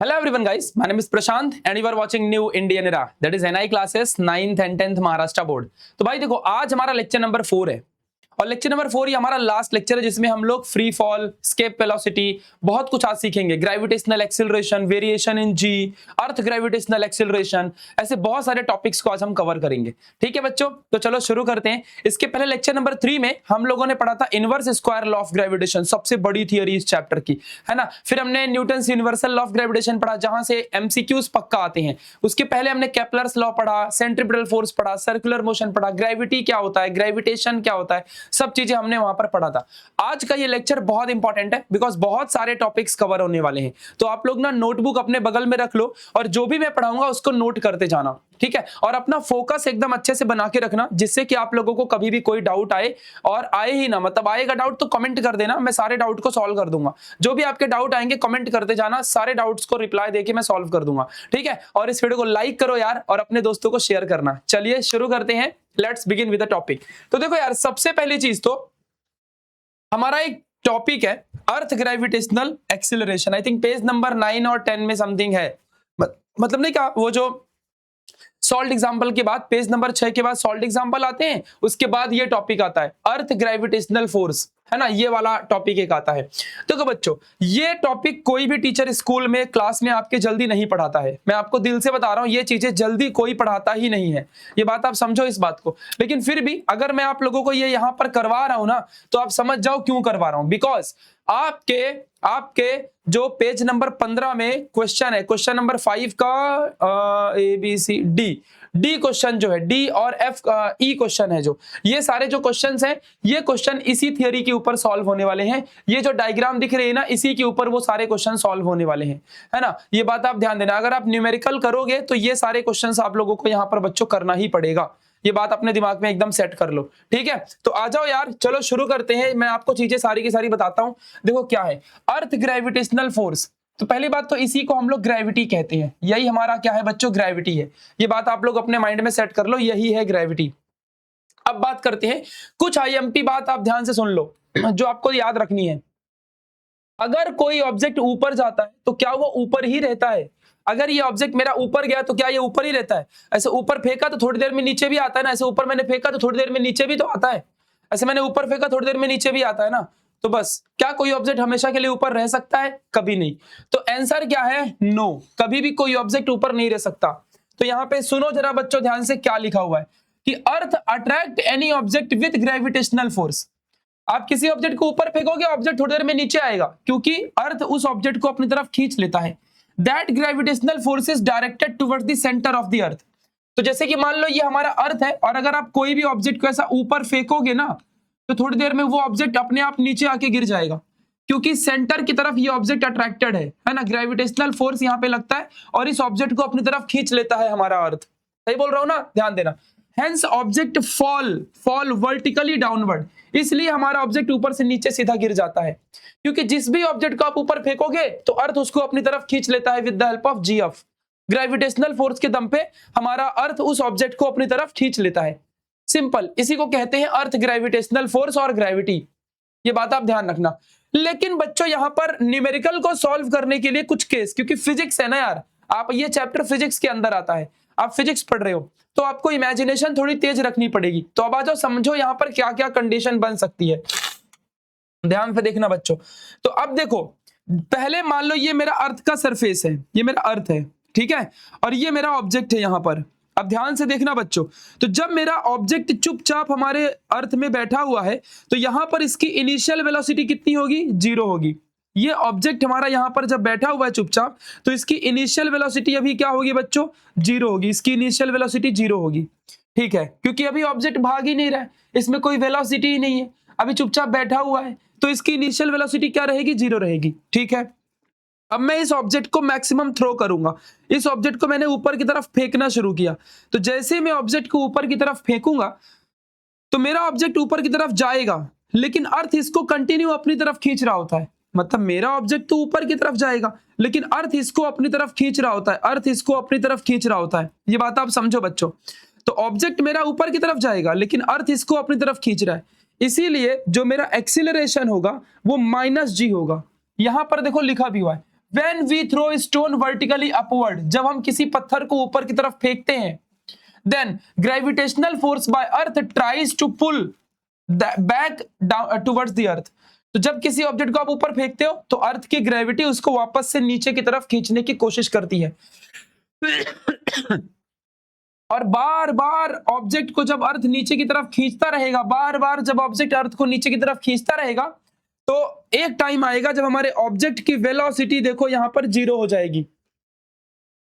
Hello everyone guys, my name is Prashant and you are watching New Indian Era, that is NI classes 9th and 10th Maharashtra board. तो भाई देखो आज हमारा lecture number 4 है और lecture number 4 ये हमारा लास्ट लेक्चर है जिसमें हम लोग फ्री फॉल, स्केप वेलोसिटी बहुत कुछ आज सीखेंगे। Gravitational acceleration, variation in G, earth gravitational acceleration, ऐसे बहुत सारे टॉपिक्स को आज हम कवर करेंगे। ठीक है बच्चों, तो चलो शुरू करते हैं। इसके पहले लेक्चर नंबर 3 में हम लोगों ने पढ़ा था inverse square law of gravitation, सबसे बड़ी थियरी इस चैप्टर की, है ना। फिर हमने Newton's universal law of gravitation पढ़ा जहां से एमसीक्यूज पक्का आते हैं। उसके पहले हमने केपलर्स लॉ पढ़ा, सेंट्रीपिटल फोर्स पढ़ा, सर्कुलर मोशन पढ़ा, ग्रेविटी क्या होता है, ग्रेविटेशन क्या होता है, सब चीजें हमने वहां पर पढ़ा था। आज का ये लेक्चर बहुत इंपॉर्टेंट है बिकॉज बहुत सारे टॉपिक्स कवर होने वाले हैं। तो आप लोग ना नोटबुक अपने बगल में रख लो और जो भी मैं पढ़ाऊंगा उसको नोट करते जाना, ठीक है। और अपना फोकस एकदम अच्छे से बना के रखना जिससे कि आप लोगों को कभी भी कोई डाउट आए, और आए ही ना, मतलब आएगा डाउट तो कमेंट कर देना, मैं सारे डाउट को सॉल्व कर दूंगा। जो भी आपके डाउट आएंगे कमेंट करते जाना, सारे डाउट्स को रिप्लाई देके मैं सॉल्व कर दूंगा, ठीक है। और इस वीडियो को लाइक करो यार और अपने दोस्तों को शेयर करना। चलिए शुरू करते हैं, let's begin with the topic. तो देखो यार, सबसे पहली चीज तो हमारा एक टॉपिक है अर्थ gravitational acceleration. I think page number 9 और 10 में समथिंग है, मतलब नहीं कहा, वो जो सॉल्ट एग्जांपल के बाद पेज नंबर 6 के बाद सॉल्ट एग्जांपल आते हैं, उसके बाद ये टॉपिक आता है अर्थ ग्रेविटेशनल फोर्स, है ना। ये वाला टॉपिक एक आता है। तो बच्चों ये टॉपिक कोई भी टीचर स्कूल में क्लास में आपके जल्दी नहीं पढ़ाता है। मैं आपको दिल से बता रहा हूं, ये चीजें जल्दी कोई पढ़ाता ही नहीं है, ये बात आप समझो इस बात को। लेकिन फिर भी अगर मैं आप लोगों को ये यहां पर करवा रहा हूं ना, तो आप समझ जाओ क्यों करवा रहा हूं। बिकॉज आपके जो पेज नंबर 15 में क्वेश्चन है, क्वेश्चन नंबर 5 का डी क्वेश्चन जो है, डी और एफ ई क्वेश्चन है, जो ये सारे जो क्वेश्चंस हैं, ये क्वेश्चन इसी थियरी के ऊपर सॉल्व होने वाले हैं। ये जो डायग्राम दिख रही है ना, इसी के ऊपर वो सारे क्वेश्चन सॉल्व होने वाले हैं, है ना। ये बात आप ध्यान देना, अगर आप न्यूमेरिकल करोगे तो ये सारे क्वेश्चंस आप लोगों को यहाँ पर बच्चों करना ही पड़ेगा। ये बात अपने दिमाग में एकदम सेट कर लो, ठीक है। तो आ जाओ यार, चलो शुरू करते हैं। मैं आपको चीजें सारी की सारी बताता हूं। देखो क्या है अर्थ ग्रेविटेशनल फोर्स। तो पहली बात तो इसी को हम लोग ग्रेविटी कहते हैं। यही हमारा क्या है बच्चों, ग्रेविटी है। ये बात आप लोग अपने माइंड में सेट कर लो, यही है ग्रेविटी। अब बात करते हैं कुछ आईएमपी बात, आप ध्यान से सुन लो जो आपको याद रखनी है। अगर कोई ऑब्जेक्ट ऊपर जाता है तो क्या वो ऊपर ही रहता है? अगर ये ऑब्जेक्ट मेरा ऊपर गया तो क्या ये ऊपर ही रहता है? ऐसे ऊपर फेंका तो थोड़ी देर में नीचे भी आता है ना, ऐसे ऊपर मैंने फेंका तो थोड़ी देर में नीचे भी तो आता है, ऐसे मैंने ऊपर फेंका थोड़ी देर में नीचे भी आता है ना। तो बस, क्या कोई ऑब्जेक्ट हमेशा के लिए ऊपर रह सकता है? कभी नहीं। तो आंसर क्या है? नो, कभी भी कोई ऑब्जेक्ट ऊपर नहीं रह सकता। तो यहाँ पे सुनो जरा बच्चों ध्यान से, क्या लिखा हुआ है कि earth attract any object with gravitational force. आप किसी ऑब्जेक्ट को ऊपर फेंकोगे, ऑब्जेक्ट थोड़ी देर में नीचे आएगा, क्योंकि अर्थ उस ऑब्जेक्ट को अपनी तरफ खींच लेता है। That gravitational force is directed towards the centre of the earth. तो जैसे कि मान लो ये हमारा अर्थ है, और अगर आप कोई भी ऑब्जेक्ट को ऐसा ऊपर फेंकोगे ना, तो थोड़ी देर में वो ऑब्जेक्ट अपने आप नीचे आके गिर जाएगा, क्योंकि सेंटर की तरफ ये ऑब्जेक्ट अट्रैक्टेड है ना। ग्रेविटेशनल फोर्स यहाँ पे लगता है और इस ऑब्जेक्ट को अपनी तरफ खींच लेता है हमारा अर्थ। सही बोल रहा हूं ना, ध्यान देना। Hence object fall vertically downward, इसलिए हमारा ऑब्जेक्ट ऊपर से नीचे सीधा गिर जाता है, क्योंकि जिस भी ऑब्जेक्ट को आप ऊपर फेंकोगे तो अर्थ उसको अपनी तरफ खींच लेता है with the help of GF. Gravitational force के दम पे हमारा अर्थ उस ऑब्जेक्ट को अपनी तरफ खींच लेता है। सिंपल, इसी को कहते हैं अर्थ ग्रेविटेशनल फोर्स और ग्रेविटी। ये बात आप ध्यान रखना। लेकिन बच्चों यहां पर न्यूमेरिकल को सॉल्व करने के लिए कुछ केस, क्योंकि फिजिक्स है ना यार, आप ये चैप्टर फिजिक्स के अंदर आता है, आप फिजिक्स पढ़ रहे हो तो आपको इमेजिनेशन थोड़ी तेज रखनी पड़ेगी। तो अब आ जाओ, समझो यहां पर क्या क्या कंडीशन बन सकती है, ध्यान से देखना बच्चों। तो अब देखो, पहले मान लो ये मेरा अर्थ का सरफेस है, ये मेरा अर्थ है, ठीक है, और ये मेरा ऑब्जेक्ट है यहां पर। अब ध्यान से देखना बच्चों, तो जब मेरा ऑब्जेक्ट चुपचाप हमारे अर्थ में बैठा हुआ है तो यहां पर इसकी इनिशियल वेलोसिटी कितनी होगी? 0 होगी। ये ऑब्जेक्ट हमारा यहां पर जब बैठा हुआ है चुपचाप, तो इसकी इनिशियल वेलोसिटी अभी क्या होगी बच्चों? 0 होगी। इसकी इनिशियल वेलोसिटी 0 होगी, ठीक है, क्योंकि अभी ऑब्जेक्ट भाग ही नहीं रहा है, इसमें कोई वेलोसिटी ही नहीं है, अभी चुपचाप बैठा हुआ है, तो इसकी इनिशियल वेलोसिटी क्या रहेगी? 0 रहेगी, ठीक है। अब मैं इस ऑब्जेक्ट को मैक्सिमम थ्रो करूंगा, इस ऑब्जेक्ट को मैंने ऊपर की तरफ फेंकना शुरू किया, तो जैसे मैं ऑब्जेक्ट को ऊपर की तरफ फेंकूंगा तो मेरा ऑब्जेक्ट ऊपर की तरफ जाएगा, लेकिन अर्थ इसको कंटिन्यू अपनी तरफ खींच रहा होता है। मतलब मेरा ऑब्जेक्ट तो ऊपर की तरफ जाएगा, लेकिन अर्थ इसको अपनी तरफ खींच रहा होता है, अर्थ इसको अपनी तरफ खींच रहा होता है। ये बात आप समझो बच्चों। तो ऑब्जेक्ट मेरा ऊपर की तरफ जाएगा, लेकिन अर्थ इसको अपनी तरफ खींच रहा है, इसीलिए जो मेरा एक्सीलरेशन होगा वो -g होगा। यहां पर देखो लिखा भी हुआ है when we throw stone vertically upward, जब हम किसी पत्थर को ऊपर की तरफ फेंकते हैं, then gravitational force by earth tries to pull back towards the earth. तो जब किसी ऑब्जेक्ट को आप ऊपर फेंकते हो तो अर्थ की ग्रेविटी उसको वापस से नीचे की तरफ खींचने की कोशिश करती है। और बार बार ऑब्जेक्ट को जब अर्थ नीचे की तरफ खींचता रहेगा, बार बार जब ऑब्जेक्ट अर्थ को नीचे की तरफ खींचता रहेगा, तो एक टाइम आएगा जब हमारे ऑब्जेक्ट की वेलोसिटी देखो यहां पर 0 हो जाएगी।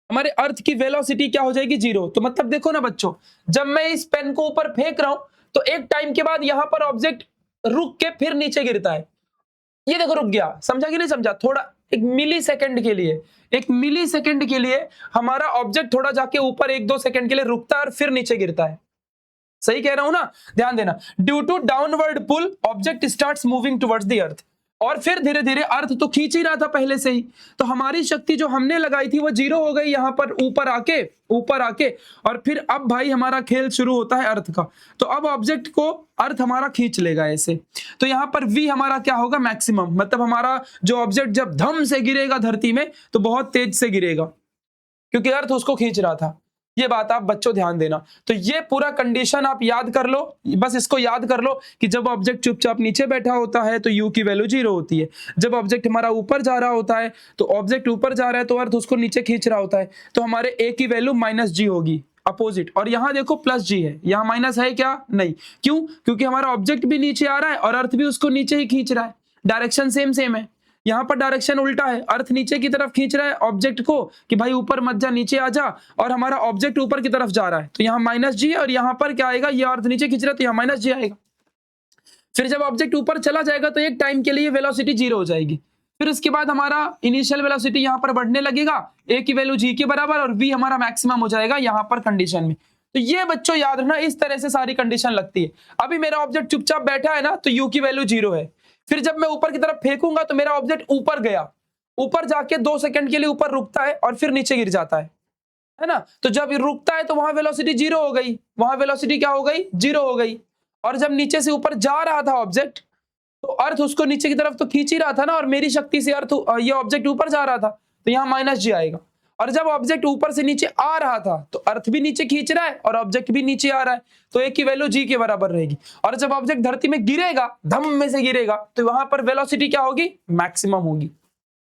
हमारे अर्थ की वेलोसिटी क्या हो जाएगी? 0। तो मतलब देखो ना बच्चों, जब मैं इस पेन को ऊपर फेंक रहा हूं तो एक टाइम के बाद यहां पर ऑब्जेक्ट रुक के फिर नीचे गिरता है। ये देखो रुक गया, समझा कि नहीं समझा? थोड़ा एक मिली सेकेंड के लिए हमारा ऑब्जेक्ट थोड़ा जाके ऊपर 1-2 सेकंड के लिए रुकता है और फिर नीचे गिरता है। सही कह रहा हूं ना? ध्यान देना। Due to downward pull object starts moving towards the earth. और फिर धीरे धीरे अर्थ तो खींच ही रहा था पहले से ही, तो हमारी शक्ति जो हमने लगाई थी वो 0 हो गई यहां पर ऊपर आके। और फिर अब भाई हमारा खेल शुरू होता है अर्थ का। तो अब ऑब्जेक्ट को अर्थ हमारा खींच लेगा ऐसे। तो यहां पर v हमारा क्या होगा? मैक्सिमम। मतलब हमारा जो ऑब्जेक्ट जब धम से गिरेगा धरती में तो बहुत तेज से गिरेगा, क्योंकि अर्थ उसको खींच रहा था। ये बात आप बच्चों ध्यान देना। तो ये पूरा कंडीशन आप याद कर लो, बस इसको याद कर लो कि जब ऑब्जेक्ट चुपचाप नीचे बैठा होता है तो u की वैल्यू 0 होती है। जब ऑब्जेक्ट हमारा ऊपर जा रहा होता है तो ऑब्जेक्ट ऊपर जा रहा है तो अर्थ उसको नीचे खींच रहा होता है, तो हमारे a की वैल्यू -g होगी, अपोजिट। और यहां देखो +g है, यहां माइनस है क्या? नहीं। क्यों? क्योंकि हमारा ऑब्जेक्ट भी नीचे आ रहा है और अर्थ भी उसको नीचे ही खींच रहा है। डायरेक्शन सेम है। यहां पर डायरेक्शन उल्टा है, अर्थ नीचे की तरफ खींच रहा है ऑब्जेक्ट को कि भाई ऊपर मत जा, नीचे आ जा, और हमारा ऑब्जेक्ट ऊपर की तरफ जा रहा है, तो यहाँ -g है। और यहाँ पर क्या आएगा? ये अर्थ नीचे खींच रहा है तो यहाँ -g आएगा। फिर जब ऑब्जेक्ट ऊपर चला जाएगा तो एक टाइम के लिए वेलोसिटी 0 हो जाएगी। फिर उसके बाद हमारा इनिशियल वेलोसिटी यहाँ पर बढ़ने लगेगा, a की वैल्यू g के बराबर, और v हमारा मैक्सिमम हो जाएगा यहाँ पर कंडीशन में। तो ये बच्चों याद रखना, इस तरह से सारी कंडीशन लगती है। अभी मेरा ऑब्जेक्ट चुपचाप बैठा है ना, तो u की वैल्यू 0 है। फिर जब मैं ऊपर की तरफ फेंकूंगा तो मेरा ऑब्जेक्ट ऊपर गया, ऊपर जाके 2 सेकंड के लिए ऊपर रुकता है और फिर नीचे गिर जाता है ना? तो जब रुकता है तो वहां वेलोसिटी 0 हो गई, वहां वेलोसिटी क्या हो गई? 0 हो गई। और जब नीचे से ऊपर जा रहा था ऑब्जेक्ट, तो अर्थ उसको नीचे की तरफ तो खींच ही रहा था ना, और मेरी शक्ति से अर्थ ये ऑब्जेक्ट ऊपर जा रहा था, तो यहाँ -g आएगा। और जब ऑब्जेक्ट ऊपर से नीचे आ रहा था तो अर्थ भी नीचे खींच रहा है और ऑब्जेक्ट भी नीचे आ रहा है, तो a की वैल्यू g के बराबर रहेगी। और जब ऑब्जेक्ट धरती में गिरेगा, धम में से गिरेगा, तो वहां पर वेलोसिटी क्या होगी? मैक्सिमम होगी।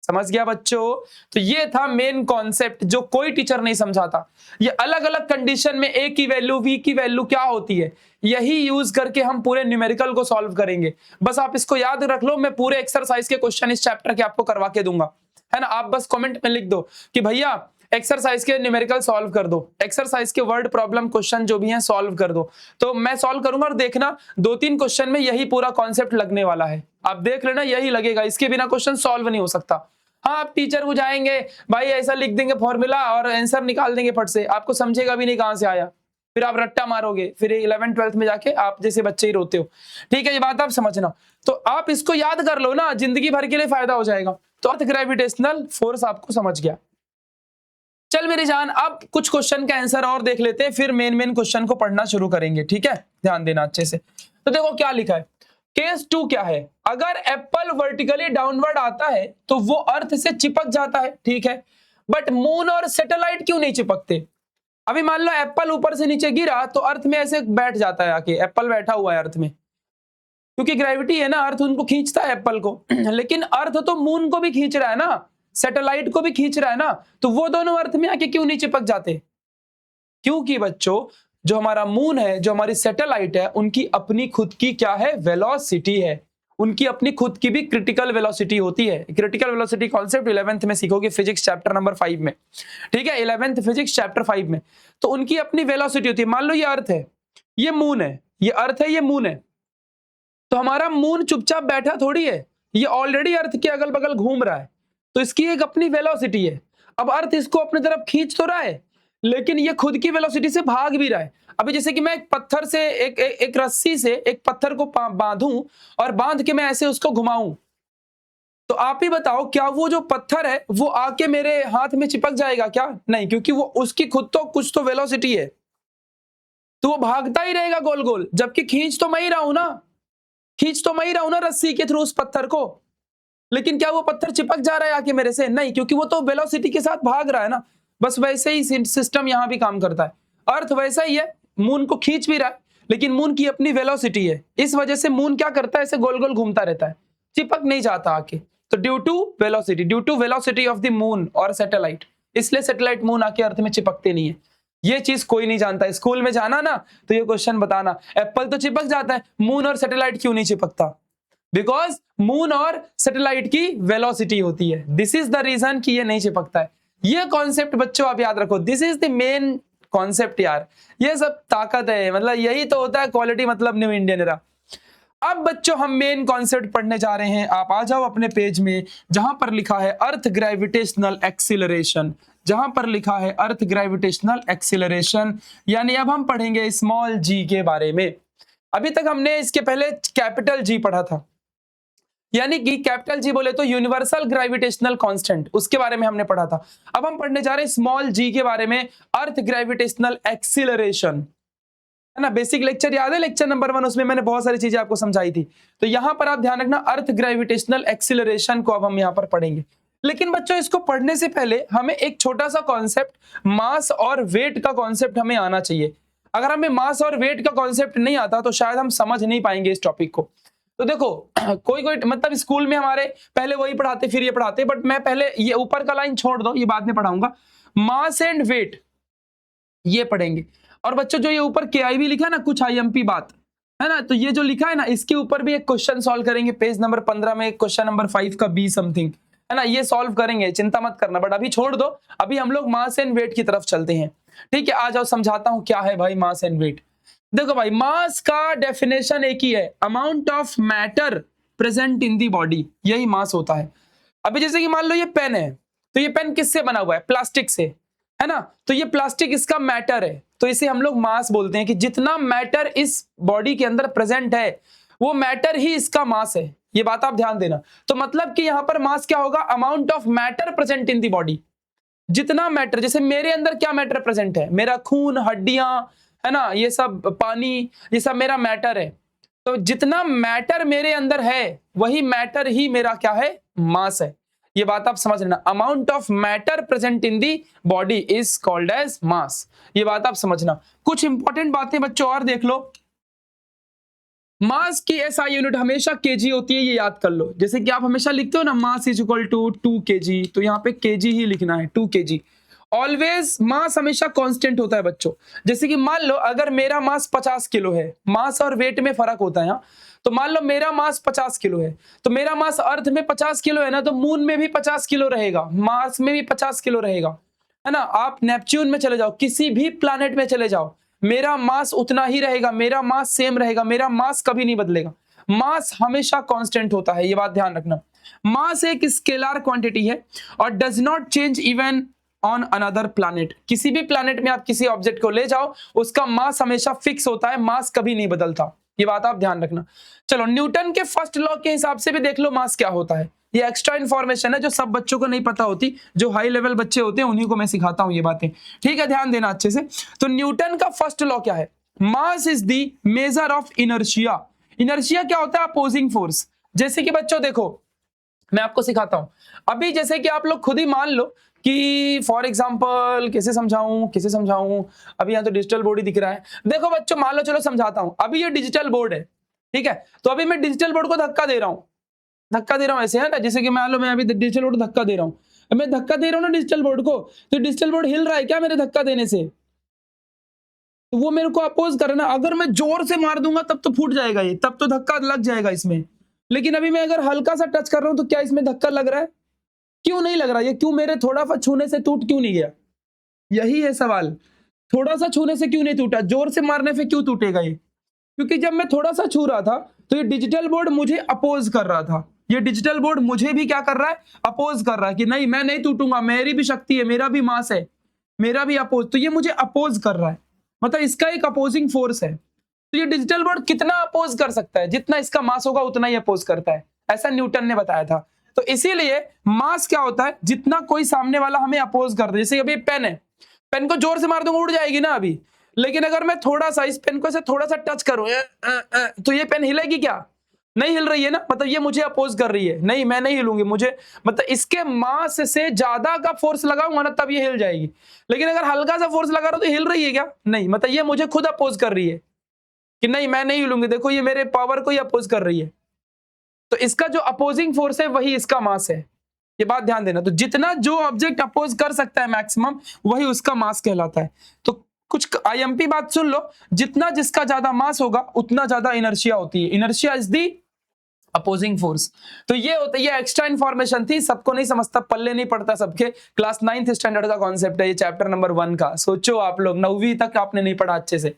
समझ गया बच्चों? तो ये था मेन कॉन्सेप्ट जो कोई टीचर नहीं समझाता। ये अलग अलग कंडीशन में a की वैल्यू, v की वैल्यू क्या होती है, यही यूज करके हम पूरे न्यूमेरिकल को सॉल्व करेंगे। बस आप इसको याद रख लो, मैं पूरे एक्सरसाइज के क्वेश्चन इस चैप्टर के आपको करवा के दूंगा, है ना? आप बस कमेंट में लिख दो कि भैया एक्सरसाइज के न्यूमेरिकल सॉल्व कर दो, एक्सरसाइज के वर्ड प्रॉब्लम क्वेश्चन जो भी हैं सॉल्व कर दो। तो मैं सॉल्व करूंगा और देखना 2-3 क्वेश्चन में यही पूरा कॉन्सेप्ट लगने वाला है। आप देख लेना, यही लगेगा, इसके बिना क्वेश्चन सॉल्व नहीं हो सकता। हाँ, आप टीचर को जाएंगे भाई ऐसा लिख देंगे फॉर्मूला और आंसर निकाल देंगे फट से, आपको समझेगा भी नहीं कहां से आया, फिर आप रट्टा मारोगे, फिर 11th-12th में जाके आप जैसे बच्चे ही रोते हो। ठीक है, ये बात आप समझना। तो आप इसको याद कर लो ना, जिंदगी भर के लिए फायदा हो जाएगा। तो अर्थ ग्रेविटेशनल फोर्स आपको समझ गया। चल मेरी जान, अब कुछ क्वेश्चन का आंसर और देख लेते हैं, फिर मेन क्वेश्चन को पढ़ना शुरू करेंगे। ठीक है, ध्यान देना अच्छे से। तो देखो क्या लिखा है, केस 2 क्या है? अगर एप्पल वर्टिकली डाउनवर्ड आता है तो वो अर्थ से चिपक जाता है, ठीक है, बट मून और सैटेलाइट क्यों नहीं चिपकते? अभी मान लो एप्पल ऊपर से नीचे गिरा तो अर्थ में ऐसे बैठ जाता है, आके एप्पल बैठा हुआ है अर्थ में, क्योंकि ग्रेविटी है ना, अर्थ उनको खींचता है एप्पल को। लेकिन अर्थ तो मून को भी खींच रहा है ना, सैटेलाइट को भी खींच रहा है ना, तो वो दोनों अर्थ में आके क्यों नहीं चिपक जाते? क्योंकि बच्चों जो हमारा मून है, जो हमारी सैटेलाइट है, उनकी अपनी खुद की क्या है? वेलोसिटी है। उनकी अपनी खुद की भी क्रिटिकल वेलोसिटी होती है। क्रिटिकल वेलोसिटी कॉन्सेप्ट 11th में सीखोगे, फिजिक्स चैप्टर नंबर 5 में। ठीक है, 11th फिजिक्स चैप्टर 5 में। तो उनकी अपनी वेलोसिटी होती है। मान लो ये अर्थ है, ये मून है, ये अर्थ है, ये मून है, तो हमारा मून चुपचाप बैठा थोड़ी है, ये ऑलरेडी अर्थ के अगल बगल घूम रहा है, तो इसकी एक अपनी वेलोसिटी है। अब अर्थ इसको अपनी तरफ खींच तो रहा है, लेकिन ये खुद की वेलोसिटी से भाग भी रहा है। अभी जैसे कि मैं एक पत्थर से एक रस्सी से एक पत्थर को बांधूं और बांध के मैं ऐसे उसको घुमाऊं, तो आप ही बताओ क्या वो जो पत्थर है वो आके मेरे हाथ में चिपक जाएगा क्या? नहीं, क्योंकि वो उसकी खुद तो कुछ तो वेलोसिटी है, तो वो भागता ही रहेगा गोल गोल, जबकि खींच तो मैं ही रहा हूं ना, खींच तो मैं ही रहा हूं ना रस्सी के थ्रू उस पत्थर को। लेकिन क्या वो पत्थर चिपक जा रहा है आके मेरे से? नहीं, क्योंकि वो तो वेलोसिटी के साथ भाग रहा है ना। बस वैसे ही सिस्टम यहाँ भी काम करता है। अर्थ वैसा ही है, मून को खींच भी रहा है, लेकिन मून की अपनी वेलोसिटी है, इस वजह से मून क्या करता है, ऐसे गोल गोल घूमता रहता है, चिपक नहीं जाता आके। तो due to velocity of the moon और सैटेलाइट, इसलिए सैटेलाइट मून आके अर्थ में चिपकते नहीं है। ये चीज कोई नहीं जानता। स्कूल में जाना ना तो ये क्वेश्चन बताना, एप्पल तो चिपक जाता है, मून और सैटेलाइट क्यों नहीं चिपकता? बिकॉज मून और सैटेलाइट की वेलोसिटी होती है, दिस इज द रीजन कि ये नहीं चिपकता है। ये कॉन्सेप्ट बच्चों आप याद रखो, this is the main concept यार। ये सब ताकत है, मतलब यही तो होता है क्वालिटी, मतलब न्यू इंडियन एरा। अब बच्चों हम मेन कॉन्सेप्ट पढ़ने जा रहे हैं। आप आ जाओ अपने पेज में, जहां पर लिखा है अर्थ ग्रेविटेशनल एक्सीलरेशन, जहां पर लिखा है अर्थ ग्रेविटेशनल एक्सीलरेशन, यानी अब हम पढ़ेंगे स्मॉल जी के बारे में। अभी तक हमने इसके पहले कैपिटल जी पढ़ा था, यानी कि कैपिटल जी बोले तो यूनिवर्सल ग्रेविटेशनल कांस्टेंट, उसके बारे में हमने पढ़ा था। अब हम पढ़ने जा रहे हैं स्मॉल जी के बारे में, अर्थ ग्रेविटेशनल एक्सीलरेशन, है ना। बेसिक लेक्चर याद है, लेक्चर नंबर 1, उसमें मैंने बहुत सारी चीजें आपको समझाई थी। तो यहां पर आप ध्यान रखना, अर्थ ग्रेविटेशनल एक्सीलरेशन को अब हम यहां पर पढ़ेंगे। लेकिन बच्चों इसको पढ़ने से पहले हमें एक छोटा सा कॉन्सेप्ट, मास और वेट का कॉन्सेप्ट हमें आना चाहिए। अगर हमें मास और वेट का कॉन्सेप्ट नहीं आता तो शायद हम समझ नहीं पाएंगे इस टॉपिक को। तो देखो कोई मतलब स्कूल में हमारे पहले वही पढ़ाते फिर ये पढ़ाते, बट मैं पहले ये ऊपर का लाइन छोड़ दो, ये बाद में पढ़ाऊंगा। मास एंड वेट ये पढ़ेंगे। और बच्चों जो ये ऊपर के भी लिखा है ना, कुछ आईएमपी बात है ना, तो ये जो लिखा है ना, इसके ऊपर भी एक क्वेश्चन सॉल्व करेंगे। पेज नंबर 15 में क्वेश्चन नंबर 5 का बी समथिंग, है ना, ये सॉल्व करेंगे, चिंता मत करना। बट अभी छोड़ दो, अभी हम लोग मास एंड वेट की तरफ चलते हैं। ठीक है, आ जाओ समझाता हूं क्या है भाई मास एंड वेट। देखो भाई, मास का डेफिनेशन एक ही है, amount of matter present in the body, यही मास होता है। अभी जैसे कि मान लो ये पेन है, तो ये पेन किससे बना हुआ है? प्लास्टिक से, है ना। तो ये प्लास्टिक इसका मैटर है, तो इसे हम लोग मास बोलते हैं कि जितना मैटर इस बॉडी के अंदर प्रेजेंट है वो मैटर ही इसका मास है। ये बात आप ध्यान देना। तो मतलब कि यहां पर मास क्या होगा? Amount of matter present in the body, जितना मैटर, जैसे मेरे अंदर क्या मैटर प्रेजेंट है? मेरा खून, हड्डियां, है ना, ये सब पानी, ये सब मेरा मैटर है। तो जितना मैटर मेरे अंदर है वही मैटर ही मेरा क्या है? मास है। ये बात आप समझ लेना, amount of matter present in the body is called as mass. ये बात आप समझना। कुछ इंपॉर्टेंट बातें बच्चों और देख लो। मास की एसआई यूनिट हमेशा केजी होती है, ये याद कर लो। जैसे कि आप हमेशा लिखते हो ना, mass is equal to 2 kg, तो यहाँ पे केजी ही लिखना है, 2 kg। ऑलवेज मास हमेशा कांस्टेंट होता है बच्चों। जैसे कि मान लो अगर मेरा मास 50 किलो है, मास और वेट में फर्क होता है यहाँ। तो मान लो मेरा मास 50 किलो है, तो मेरा मास अर्थ में 50 किलो है ना, तो मून में भी 50 किलो रहेगा, मार्स में भी 50 किलो रहेगा, है ना। आप नेपच्यून में चले जाओ, किसी भी प्लैनेट में चले जाओ, मेरा मास उतना ही रहेगा, मेरा मास सेम रहेगा, मेरा मास कभी नहीं बदलेगा। मास हमेशा कांस्टेंट होता है, ये बात ध्यान रखना। मास एक स्केलर क्वांटिटी है और does not change even on another planet. किसी भी प्लैनेट में आप किसी ऑब्जेक्ट को ले जाओ, उसका मास हमेशा फिक्स होता है, मास कभी नहीं बदलता। ये बात आप ध्यान रखना। चलो, न्यूटन के फर्स्ट लॉ के हिसाब से भी देख लो मास क्या होता है। ये एक्स्ट्रा इन्फॉर्मेशन है जो सब बच्चों को नहीं पता होती, जो हाई लेवल बच्चे होते हैं उन्हीं को मैं सिखाता हूं ये बातें। ठीक है, ध्यान देना अच्छे से। तो न्यूटन का फर्स्ट लॉ क्या है? मास is the measure of inertia. Inertia क्या होता है? Opposing force. जैसे कि बच्चों देखो, मैं आपको सिखाता हूं। अभी जैसे कि आप लोग खुद ही मान लो कि फॉर एग्जाम्पल, कैसे समझाऊं, अभी यहाँ तो डिजिटल बोर्ड ही दिख रहा है। देखो बच्चों, मान लो, चलो समझाता हूं। अभी ये डिजिटल बोर्ड है, ठीक है। तो अभी मैं डिजिटल बोर्ड को धक्का दे रहा हूं ऐसे, है ना। जैसे कि मान लो मैं अभी डिजिटल बोर्ड धक्का दे रहा हूं, मैं धक्का दे रहा हूं ना डिजिटल बोर्ड को, तो डिजिटल बोर्ड हिल रहा है क्या मेरे धक्का देने से? तो वो मेरे को अपोज कर रहा है ना। अगर मैं जोर से मार दूंगा तब तो फूट जाएगा ये, तब तो धक्का लग जाएगा इसमें। लेकिन अभी मैं अगर हल्का सा टच कर रहा हूं तो क्या इसमें धक्का लग रहा है? क्यों नहीं लग रहा? ये क्यों मेरे थोड़ा सा छूने से टूट क्यों नहीं गया? यही है सवाल, थोड़ा सा छूने से क्यों नहीं टूटा? जोर से मारने से क्यों टूटेगा ये? क्योंकि जब मैं थोड़ा सा छू रहा था तो ये डिजिटल बोर्ड मुझे अपोज कर रहा था। ये डिजिटल बोर्ड मुझे भी क्या कर रहा है? अपोज कर रहा है कि नहीं, मैं नहीं टूटूंगा, मेरी भी शक्ति है, मेरा भी मास है, मेरा भी अपोज। तो ये मुझे अपोज कर रहा है, मतलब इसका एक अपोजिंग फोर्स है। तो ये डिजिटल बोर्ड कितना अपोज कर सकता है? जितना इसका मास होगा उतना ही अपोज करता है, ऐसा न्यूटन ने बताया था। तो इसीलिए मास क्या होता है? जितना कोई सामने वाला हमें अपोज कर दे। जैसे अभी पेन है, पेन को जोर से मार दूंगा उड़ जाएगी ना अभी। लेकिन अगर मैं थोड़ा सा इस पेन को ऐसे थोड़ा सा टच करूं तो ये पेन हिलेगी क्या? नहीं हिल रही है ना, मतलब ये मुझे अपोज कर रही है, नहीं मैं नहीं हिलूंगी, मुझे मतलब इसके मास से ज्यादा का फोर्स लगाऊंगा ना तब ये हिल जाएगी। लेकिन अगर हल्का सा फोर्स लगा रहा हो तो हिल रही है क्या? नहीं, मतलब ये मुझे खुद अपोज कर रही है कि नहीं मैं नहीं हिलूंगी, देखो ये मेरे पावर को ही अपोज कर रही है। तो इसका जो अपोजिंग फोर्स है वही इसका मास है, ये बात ध्यान देना। तो जितना जो ऑब्जेक्ट अपोज कर सकता है मैक्सिमम, वही उसका मास कहलाता है। तो कुछ आईएमपी बात सुन लो, जितना जिसका ज्यादा मास होगा उतना ज्यादा इनर्शिया होती है। Inertia is the opposing force. तो ये होता है, ये एक्स्ट्रा इन्फॉर्मेशन थी, सबको नहीं समझता, पल्ले नहीं पड़ता सबके। क्लास 9th स्टैंडर्ड का कॉन्सेप्ट है ये, चैप्टर नंबर 1 का। सोचो आप लोग 9वीं तक आपने नहीं पढ़ा अच्छे से।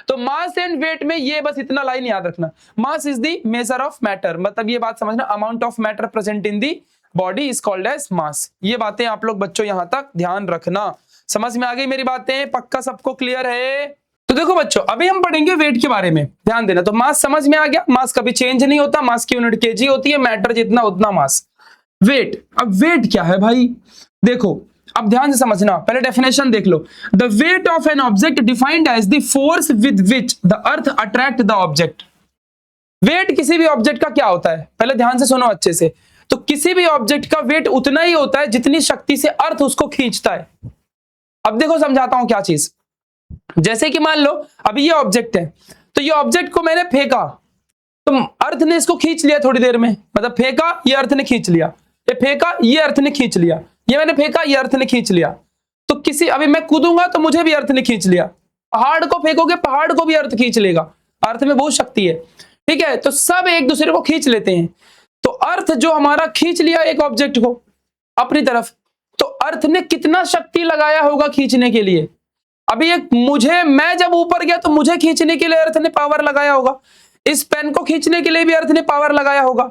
तो मास एंड वेट में ये बस इतना लाइन याद रखना, mass is the measure of matter, मतलब ये बात समझना, amount of matter present in the body is called as mass. ये बातें आप लोग बच्चों यहां तक ध्यान रखना। समझ में आ गई मेरी बातें? पक्का सबको क्लियर है? तो देखो बच्चों, अभी हम पढ़ेंगे वेट के बारे में, ध्यान देना। तो मास समझ में आ गया, मास कभी चेंज नहीं होता, मास की यूनिट केजी होती है, मैटर जितना उतना मास। वेट, अब वेट क्या है भाई? देखो अब ध्यान से समझना, पहले डेफिनेशन देख लो। The weight of an object defined as the force with which the earth attract the object. Weight किसी भी ऑब्जेक्ट का क्या होता है, पहले ध्यान से सुनो अच्छे से। तो किसी भी ऑब्जेक्ट का वेट उतना ही होता है जितनी शक्ति से अर्थ उसको खींचता है। अब देखो समझाता हूं क्या चीज। जैसे कि मान लो अभी ये ऑब्जेक्ट है, तो ये ऑब्जेक्ट को मैंने फेंका, तो अर्थ ने इसको खींच लिया थोड़ी देर में, मतलब फेंका ये अर्थ ने खींच लिया, ये फेंका ये अर्थ ने खींच लिया, ये मैंने फेंका ये अर्थ ने खींच लिया। तो किसी, अभी मैं कूदूंगा तो मुझे भी अर्थ ने खींच लिया। पहाड़ को फेंकोगे पहाड़ को भी अर्थ खींच लेगा, अर्थ में बहुत शक्ति है, ठीक है। तो सब एक दूसरे को खींच लेते हैं। तो अर्थ जो हमारा खींच लिया एक ऑब्जेक्ट को अपनी तरफ, तो अर्थ ने कितना शक्ति लगाया होगा खींचने के लिए। अभी एक मुझे, मैं जब ऊपर गया तो मुझे खींचने के लिए अर्थ ने पावर लगाया होगा, इस पेन को खींचने के लिए भी अर्थ ने पावर लगाया होगा।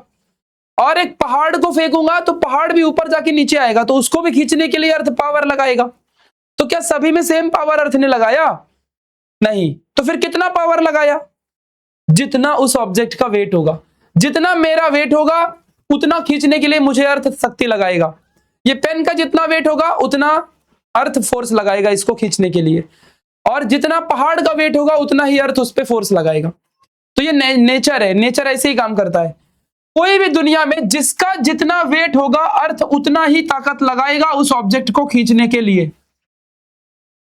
और एक पहाड़ को फेंकूंगा तो पहाड़ भी ऊपर जाके नीचे आएगा, तो उसको भी खींचने के लिए अर्थ पावर लगाएगा। तो क्या सभी में सेम पावर अर्थ ने लगाया? नहीं। तो फिर कितना पावर लगाया? जितना उस ऑब्जेक्ट का वेट होगा, जितना मेरा वेट होगा उतना खींचने के लिए मुझे अर्थ शक्ति लगाएगा। ये पेन का जितना वेट होगा उतना अर्थ फोर्स लगाएगा इसको खींचने के लिए, और जितना पहाड़ का वेट होगा उतना ही अर्थ उस पर फोर्स लगाएगा। तो ये नेचर है, नेचर ऐसे ही काम करता है। कोई भी दुनिया में जिसका जितना वेट होगा अर्थ उतना ही ताकत लगाएगा उस ऑब्जेक्ट को खींचने के लिए।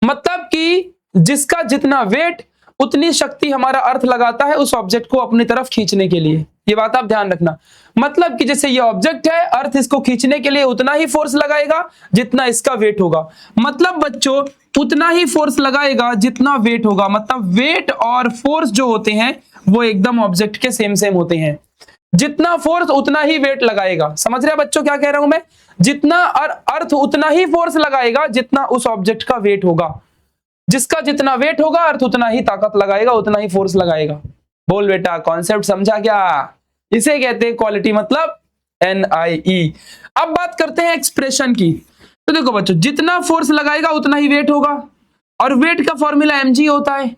मतलब कि जिसका जितना वेट उतनी शक्ति हमारा अर्थ लगाता है उस ऑब्जेक्ट को अपनी तरफ खींचने के लिए। ये बात आप ध्यान रखना। मतलब कि जैसे ये ऑब्जेक्ट है, अर्थ इसको खींचने के लिए उतना ही फोर्स लगाएगा जितना इसका वेट होगा। मतलब बच्चों उतना ही फोर्स लगाएगा जितना वेट होगा। मतलब वेट और फोर्स जो होते हैं वो एकदम ऑब्जेक्ट के सेम सेम होते हैं। जितना फोर्स उतना ही वेट लगाएगा। समझ रहे बच्चों क्या कह रहा हूं मैं? जितना अर्थ उतना ही फोर्स लगाएगा जितना उस ऑब्जेक्ट का वेट होगा। जिसका जितना वेट होगा अर्थ उतना ही ताकत लगाएगा, उतना ही फोर्स लगाएगा। बोल बेटा, कॉन्सेप्ट समझा क्या? इसे कहते हैं क्वालिटी, मतलब NIE। अब बात करते हैं एक्सप्रेशन की। तो देखो बच्चों, जितना फोर्स लगाएगा उतना ही वेट होगा, और वेट का फॉर्मूला mg होता है।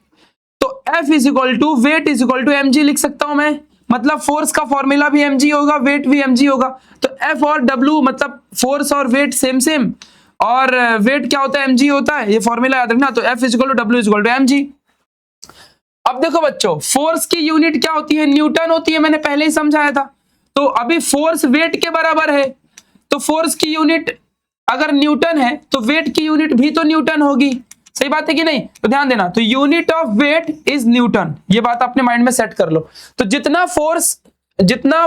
तो F is equal to weight is equal to mg लिख सकता हूं मैं। मतलब फोर्स का फॉर्मूला भी mg होगा, वेट भी mg होगा। तो F और W मतलब फोर्स और वेट सेम सेम, और वेट क्या होता है? mg होता है। ये फॉर्मूला याद रखना। तो F is equal to W is equal to mg। अब देखो बच्चों, फोर्स की यूनिट क्या होती है? न्यूटन होती है, मैंने पहले ही समझाया था। तो अभी फोर्स वेट के बराबर है, तो फोर्स की यूनिट अगर न्यूटन है तो वेट की यूनिट भी तो न्यूटन होगी। सही बात है कि नहीं? तो ध्यान देना, तो unit of weight is Newton. ये बात अपने माइंड में सेट कर लो। तो जितना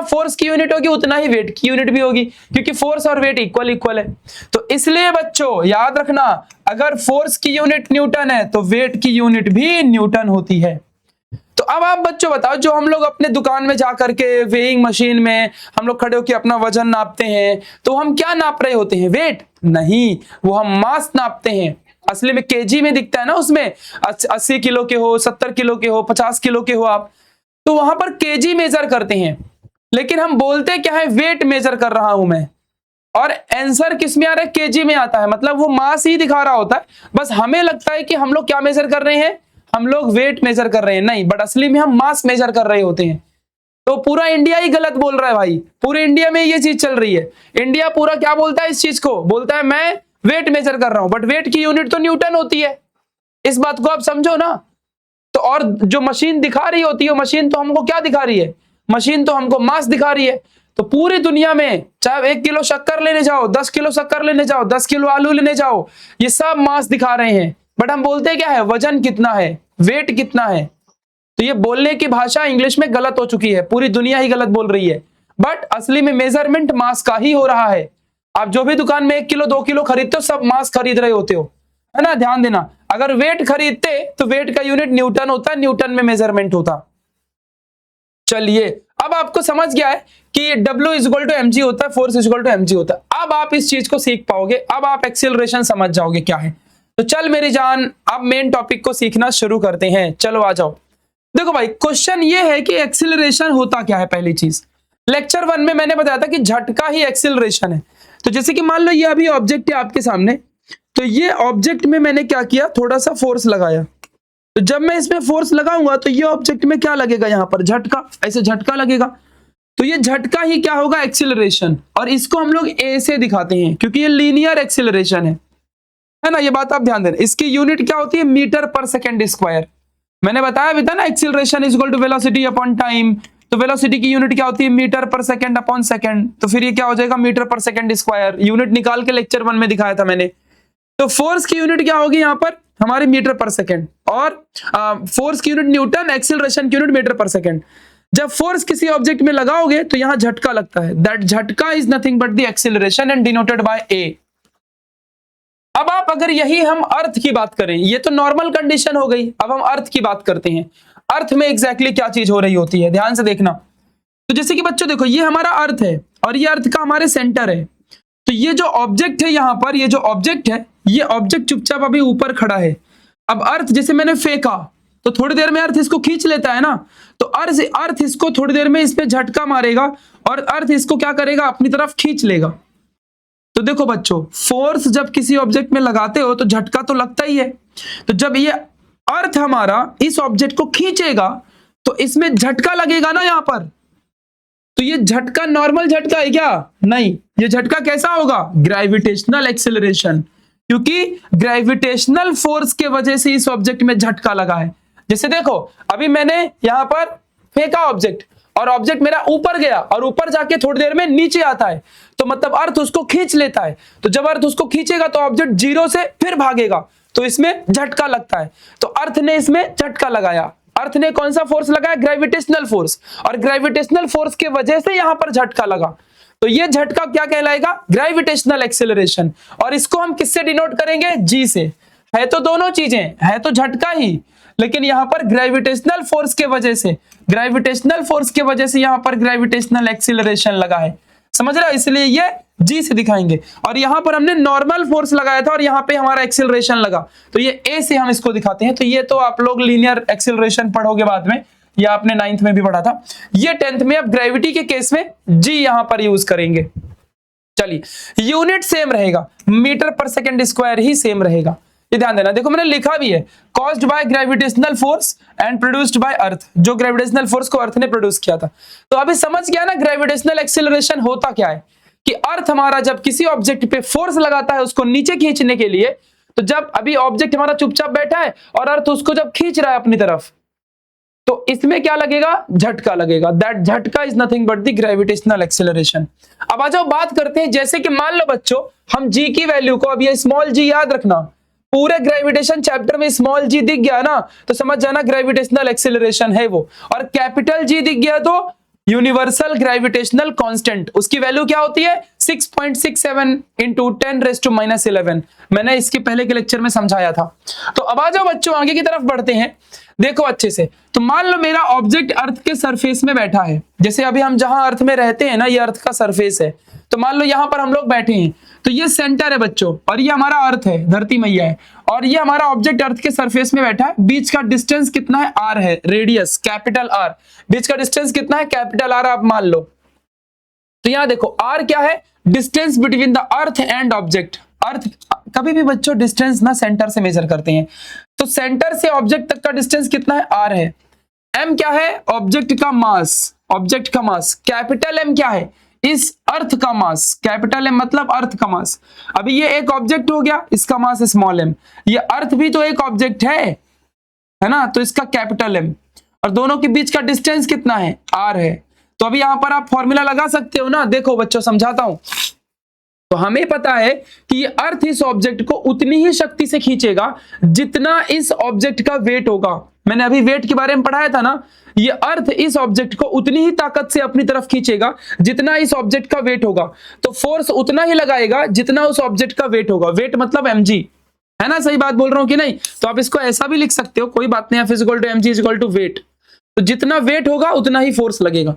फोर्स की यूनिट होगी उतना ही वेट की यूनिट भी होगी, क्योंकि फोर्स और वेट इक्वल है। तो इसलिए बच्चों याद रखना, अगर फोर्स की यूनिट न्यूटन है तो वेट की यूनिट भी न्यूटन होती है। तो अब आप बच्चों बताओ, जो हम लोग अपने दुकान में जाकर के वेइंग मशीन में हम लोग खड़े होकर अपना वजन नापते हैं, तो हम क्या नाप रहे होते हैं? वेट नहीं, वो हम मास नापते हैं। असली में केजी में दिखता है ना, उसमें 80 किलो के हो, 70 किलो के हो, 50 किलो के हो आप, तो वहां पर केजी मेजर करते हैं। लेकिन हम बोलते क्या है? वेट मेजर कर रहा हूं मैं, और आंसर किस में आ रहा है? केजी में आता है। मतलब वो मास ही दिखा रहा होता है, बस हमें लगता है कि हम लोग क्या मेजर कर रहे हैं? हम लोग वेट मेजर कर रहे हैं, नहीं, बट असली में हम मास मेजर कर रहे होते हैं। तो पूरा इंडिया ही गलत बोल रहा है भाई, पूरे इंडिया में ये चीज चल रही है। इंडिया पूरा क्या बोलता है? इस चीज को बोलता है मैं वेट मेजर कर रहा हूं, बट वेट की यूनिट तो न्यूटन होती है। इस बात को आप समझो ना। तो और जो मशीन दिखा रही होती है, मशीन तो हमको क्या दिखा रही है? मशीन तो हमको मास दिखा रही है। तो पूरी दुनिया में चाहे 1 किलो शक्कर लेने जाओ, 10 किलो शक्कर लेने जाओ, 10 किलो आलू लेने जाओ, ये सब मास दिखा रहे हैं, बट हम बोलते क्या है, वजन कितना है, वेट कितना है। तो ये बोलने की भाषा इंग्लिश में गलत हो चुकी है, पूरी दुनिया ही गलत बोल रही है, बट असली में मेजरमेंट मास का ही हो रहा है। आप जो भी दुकान में 1 किलो 2 किलो खरीदते हो, सब मास खरीद रहे होते हो, है ना, ध्यान देना। अगर वेट खरीदते तो वेट का यूनिट न्यूटन होता, न्यूटन में मेजरमेंट होता। चलिए, अब आपको समझ गया है कि W = mg होता है, फोर्स = mg होता है। अब आप इस चीज को सीख पाओगे, अब आप एक्सीलरेशन समझ जाओगे क्या है। तो चल मेरी जान, अब मेन टॉपिक को सीखना शुरू करते हैं। चलो आ जाओ। देखो भाई, क्वेश्चन ये है कि एक्सीलरेशन होता क्या है। पहली चीज, लेक्चर 1 में मैंने बताया था कि झटका ही एक्सीलरेशन है। तो जैसे कि मान लो ये अभी ऑब्जेक्ट है आपके सामने, तो ये ऑब्जेक्ट में मैंने क्या किया, थोड़ा सा फोर्स लगाया। तो जब मैं इसमें फोर्स लगाऊंगा तो ये ऑब्जेक्ट में क्या लगेगा, यहां पर झटका, ऐसे झटका लगेगा। तो ये झटका ही क्या होगा, एक्सीलरेशन। और इसको हम लोग ए से दिखाते हैं क्योंकि ये लीनियर एक्सीलरेशन है ना। ये बात आप ध्यान देना। इसकी यूनिट क्या होती है, मीटर पर सेकेंड स्क्वायर। मैंने बताया भी था ना, एक्सीलरेशन = वेलोसिटी अपॉन टाइम। तो वेलोसिटी की यूनिट क्या होती है, metre per second upon second. तो फिर ये क्या हो जाएगा, metre per second square. Unit निकाल के लेक्चर 1 में दिखाया था मैंने। तो फोर्स की यूनिट क्या होगी यहाँ पर, हमारे मीटर पर सेकेंड। और फोर्स की यूनिट न्यूटन, एक्सीलरेशन की यूनिट मीटर पर सेकेंड। जब फोर्स किसी ऑब्जेक्ट में लगाओगे तो यहां झटका लगता है। दैट झटका is nothing but the acceleration and denoted by A. अब आप अगर यही हम अर्थ की बात करें, ये तो नॉर्मल कंडीशन हो गई, अब हम अर्थ की बात करते हैं। अर्थ में एग्जैक्टली क्या चीज हो रही होती है, ध्यान से देखना। तो जैसे कि बच्चों देखो, ये हमारा अर्थ है और ये अर्थ का हमारे सेंटर है। तो ये जो ऑब्जेक्ट है यहां पर, ये जो ऑब्जेक्ट है, ये ऑब्जेक्ट चुपचाप अभी ऊपर खड़ा है। अब अर्थ जैसे मैंने फेंका तो थोड़ी देर में अर्थ इसको खींच लेता है ना। तो अर्थ इसको थोड़ी देर में इस पे झटका मारेगा और अर्थ इसको क्या करेगा, अपनी तरफ खींच लेगा। तो देखो बच्चों, फोर्स जब किसी ऑब्जेक्ट में लगाते हो तो झटका तो लगता ही है। तो जब ये अर्थ हमारा इस ऑब्जेक्ट को खींचेगा तो इसमें झटका लगेगा ना यहां पर। तो ये झटका नॉर्मल झटका है क्या, नहीं, ये झटका कैसा होगा, ग्रेविटेशनल एक्सीलरेशन। क्योंकि ग्रेविटेशनल फोर्स के वजह से इस ऑब्जेक्ट में झटका लगा है। जैसे देखो, अभी मैंने यहां पर फेंका ऑब्जेक्ट और ऑब्जेक्ट मेरा ऊपर गया और ऊपर जाके थोड़ी देर में नीचे आता है, तो मतलब अर्थ उसको खींच लेता है। तो जब अर्थ उसको खींचेगा तो ऑब्जेक्ट 0 से फिर भागेगा, तो इसमें झटका लगता है। तो अर्थ ने इसमें झटका लगाया। अर्थ ने कौन सा फोर्स लगाया, ग्रेविटेशनल फोर्स, और ग्रेविटेशनल फोर्स के वजह से यहां पर झटका लगा। तो ये झटका क्या कहलाएगा, ग्रेविटेशनल एक्सीलरेशन। और इसको हम किससे डिनोट करेंगे, जी से। है तो दोनों चीजें, है तो झटका ही, लेकिन यहां पर ग्रेविटेशनल फोर्स के वजह से, ग्रेविटेशनल फोर्स के वजह से यहां पर ग्रेविटेशनल एक्सीलरेशन लगा है, समझ रहे हो, इसलिए ये जी से दिखाएंगे। और यहां पर हमने नॉर्मल फोर्स लगाया था और यहां पे हमारा एक्सीलरेशन लगा, तो ये ए से हम इसको दिखाते हैं। तो ये तो आप लोग लीनियर एक्सीलरेशन पढ़ोगे बाद में, या आपने 9th में भी पढ़ा था। ये 10th में अब ग्रेविटी के केस में जी यहां पर यूज करेंगे। चलिए, यूनिट सेम रहेगा, मीटर पर सेकेंड स्क्वायर ही सेम रहेगा, ये ध्यान देना। देखो मैंने लिखा भी है, caused by gravitational force and produced by earth. जो ग्रेविटेशनल फोर्स को अर्थ ने प्रोड्यूस किया था। तो अभी समझ गया ना ग्रेविटेशनल एक्सीलरेशन होता क्या है, कि अर्थ हमारा जब किसी ऑब्जेक्ट पे फोर्स लगाता है उसको नीचे खींचने के लिए, तो जब अभी ऑब्जेक्ट हमारा चुपचाप बैठा है और अर्थ उसको जब खींच रहा है अपनी तरफ, तो इसमें क्या लगेगा, झटका लगेगा। दैट झटका is nothing but the gravitational acceleration. अब आ जाओ बात करते हैं, जैसे कि मान लो बच्चों, हम जी की वैल्यू को, अब ये स्मॉल जी याद रखना, पूरे ग्रेविटेशन चैप्टर में स्मॉल जी दिख गया ना तो समझ जाना ग्रेविटेशनल एक्सीलरेशन है वो। और कैपिटल जी दिख गया तो यूनिवर्सल ग्रेविटेशनल कांस्टेंट, उसकी वैल्यू क्या होती है, 6.67 इंटू 10⁻11। मैंने इसके पहले के लेक्चर में समझाया था। तो अब आ जाओ बच्चों, आगे की तरफ बढ़ते हैं। देखो अच्छे से, तो मान लो मेरा ऑब्जेक्ट अर्थ के सरफेस में बैठा है। जैसे अभी हम जहां अर्थ में रहते हैं ना, ये अर्थ का सरफेस है। तो मान लो यहां पर हम लोग बैठे हैं, तो ये सेंटर है बच्चों, और ये हमारा अर्थ है, धरती मैया है, और ये हमारा ऑब्जेक्ट अर्थ के सरफेस में बैठा है। बीच का डिस्टेंस कितना है, आर है, रेडियस कैपिटल आर। बीच का डिस्टेंस कितना है, कैपिटल आर आप मान लो। तो यहां देखो आर क्या है, distance between the earth and object. Earth कभी भी बच्चों डिस्टेंस ना सेंटर से मेजर करते हैं, तो सेंटर से ऑब्जेक्ट तक का डिस्टेंस कितना है, आर है। एम क्या है, ऑब्जेक्ट का मास, ऑब्जेक्ट का मास। कैपिटल एम क्या है, इस अर्थ का मास, कैपिटल एम मतलब अर्थ का मास। अभी ये एक ऑब्जेक्ट हो गया, इसका मास स्मॉल एम। ये अर्थ भी तो एक ऑब्जेक्ट है ना, तो इसका कैपिटल एम। और दोनों के बीच का डिस्टेंस कितना है, आर है। तो अभी यहां पर आप फॉर्मूला लगा सकते हो ना। देखो बच्चों समझाता हूं। तो हमें पता है कि ये अर्थ इस ऑब्जेक्ट को उतनी ही शक्ति से खींचेगा जितना इस ऑब्जेक्ट का वेट होगा। मैंने अभी वेट के बारे में पढ़ाया था ना। ये अर्थ इस ऑब्जेक्ट को उतनी ही ताकत से अपनी तरफ खींचेगा जितना इस ऑब्जेक्ट का वेट होगा। तो फोर्स उतना ही लगाएगा जितना उस ऑब्जेक्ट का वेट होगा। वेट मतलब mg, है ना? सही बात बोल रहा हूं कि नहीं? तो आप इसको ऐसा भी लिख सकते हो, कोई बात नहीं। F = mg = weight. तो जितना वेट होगा उतना ही फोर्स लगेगा।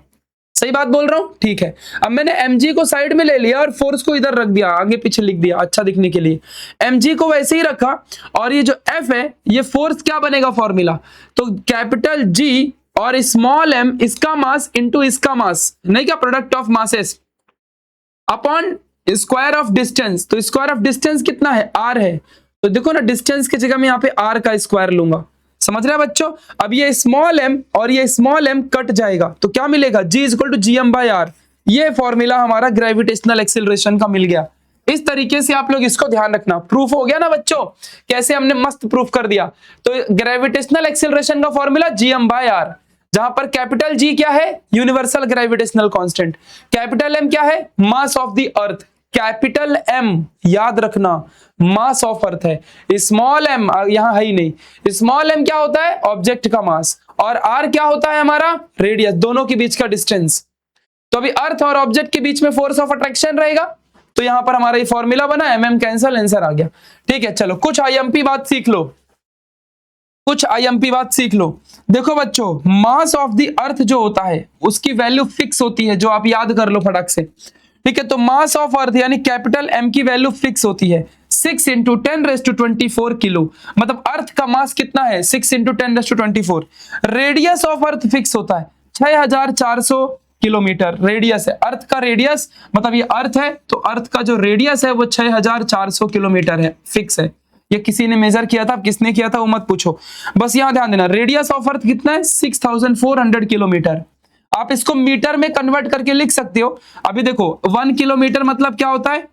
सही बात बोल रहा हूं? ठीक है। अब मैंने mg को साइड में ले लिया और फोर्स को इधर रख दिया, आगे पीछे लिख दिया अच्छा दिखने के लिए। mg को वैसे ही रखा और ये जो f है ये फोर्स क्या बनेगा फॉर्मूला? तो कैपिटल G और स्मॉल m इसका मास इंटू इसका मास, नहीं क्या, product of masses upon square of distance. तो स्क्वायर ऑफ डिस्टेंस कितना है? r है। तो देखो ना, डिस्टेंस की जगह मैं यहाँ पे r का स्क्वायर लूंगा। समझ रहे हैं बच्चों? अब ये स्मॉल m और ये स्मॉल m कट जाएगा तो क्या मिलेगा? G = gm/r। ये फॉर्मूला हमारा ग्रेविटेशनल एक्सीलरेशन का मिल गया। इस तरीके से आप लोग इसको ध्यान रखना। प्रूफ हो गया ना बच्चों? कैसे हमने मस्त प्रूफ कर दिया। तो ग्रेविटेशनल एक्सीलरेशन का फॉर्मूला gm/r, जहां पर कैपिटल G क्या है? Universal gravitational constant. Capital M क्या है? Mass of the earth. Capital M याद रखना मास ऑफ अर्थ है। स्मॉल m यहां है ही नहीं। स्मॉल m क्या होता है? ऑब्जेक्ट का मास। और r क्या होता है? हमारा रेडियस, दोनों के बीच का डिस्टेंस। तो अभी अर्थ और ऑब्जेक्ट के बीच में फोर्स ऑफ अट्रैक्शन रहेगा। तो यहां पर हमारा ये फॉर्मूला बना, mm कैंसल, आंसर आ गया। ठीक है, चलो कुछ IMP बात सीख लो, कुछ IMP बात सीख लो। देखो बच्चों, मास ऑफ द अर्थ जो होता है उसकी वैल्यू फिक्स होती है, जो आप याद कर लो फटक से। ठीक है, तो मास ऑफ अर्थ यानी कैपिटल M की वैल्यू फिक्स होती है 6 × 10⁻24 किलो। मतलब अर्थ का मास कितना है? 6 × 10⁻24। रेडियस ऑफ अर्थ फिक्स होता है 6400 किलोमीटर रेडियस है अर्थ का। रेडियस मतलब ये अर्थ है तो अर्थ का जो रेडियस है वो 6400 किलोमीटर है, फिक्स है। ये किसी ने मेजर किया था, किसने किया था वो मत पूछो, बस यहां ध्यान देना। रेडियस ऑफ अर्थ कितना है? 6400 किलोमीटर। आप इसको मीटर में कन्वर्ट करके लिख सकते हो। अभी देखो 1 किलोमीटर मतलब क्या होता है?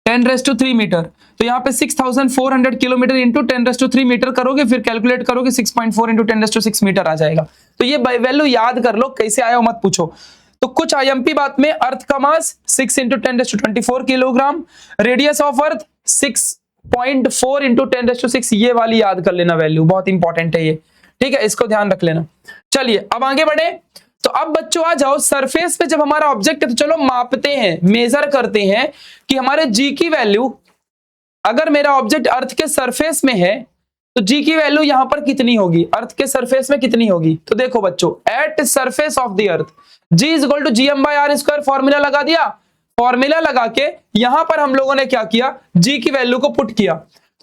10⁻³ मीटर। तो यहाँ पे 6400 किलोमीटर इंटू 10⁻³ मीटर करोगे, फिर कैलकुलेट करोगे 6.4 × 10⁻6 मीटर आ जाएगा। तो ये वैल्यू याद कर लो, कैसे आया हो मत पूछो। तो कुछ IMP बात में, अर्थ का मास 6 × 10⁻24 किलोग्राम, रेडियस ऑफ अर्थ 6.4 × 10⁻6, ये वाली याद कर लेना वैल्यू, बहुत इंपॉर्टेंट है ये। ठीक है, इसको ध्यान रख लेना। चलिए अब आगे बढ़े। तो अब बच्चों आ जाओ, सरफेस पे जब हमारा ऑब्जेक्ट है तो चलो मापते हैं, मेजर करते हैं कि हमारे G की वैल्यू, अगर मेरा ऑब्जेक्ट अर्थ के सरफेस में है तो G की वैल्यू यहां पर कितनी होगी? अर्थ के सरफेस में कितनी होगी? तो देखो बच्चों, at surface of the earth G = gm/r²। Formula लगा दिया। फॉर्मूला लगा के यहां पर हम लोगों ने क्या किया? G की वैल्यू को पुट किया।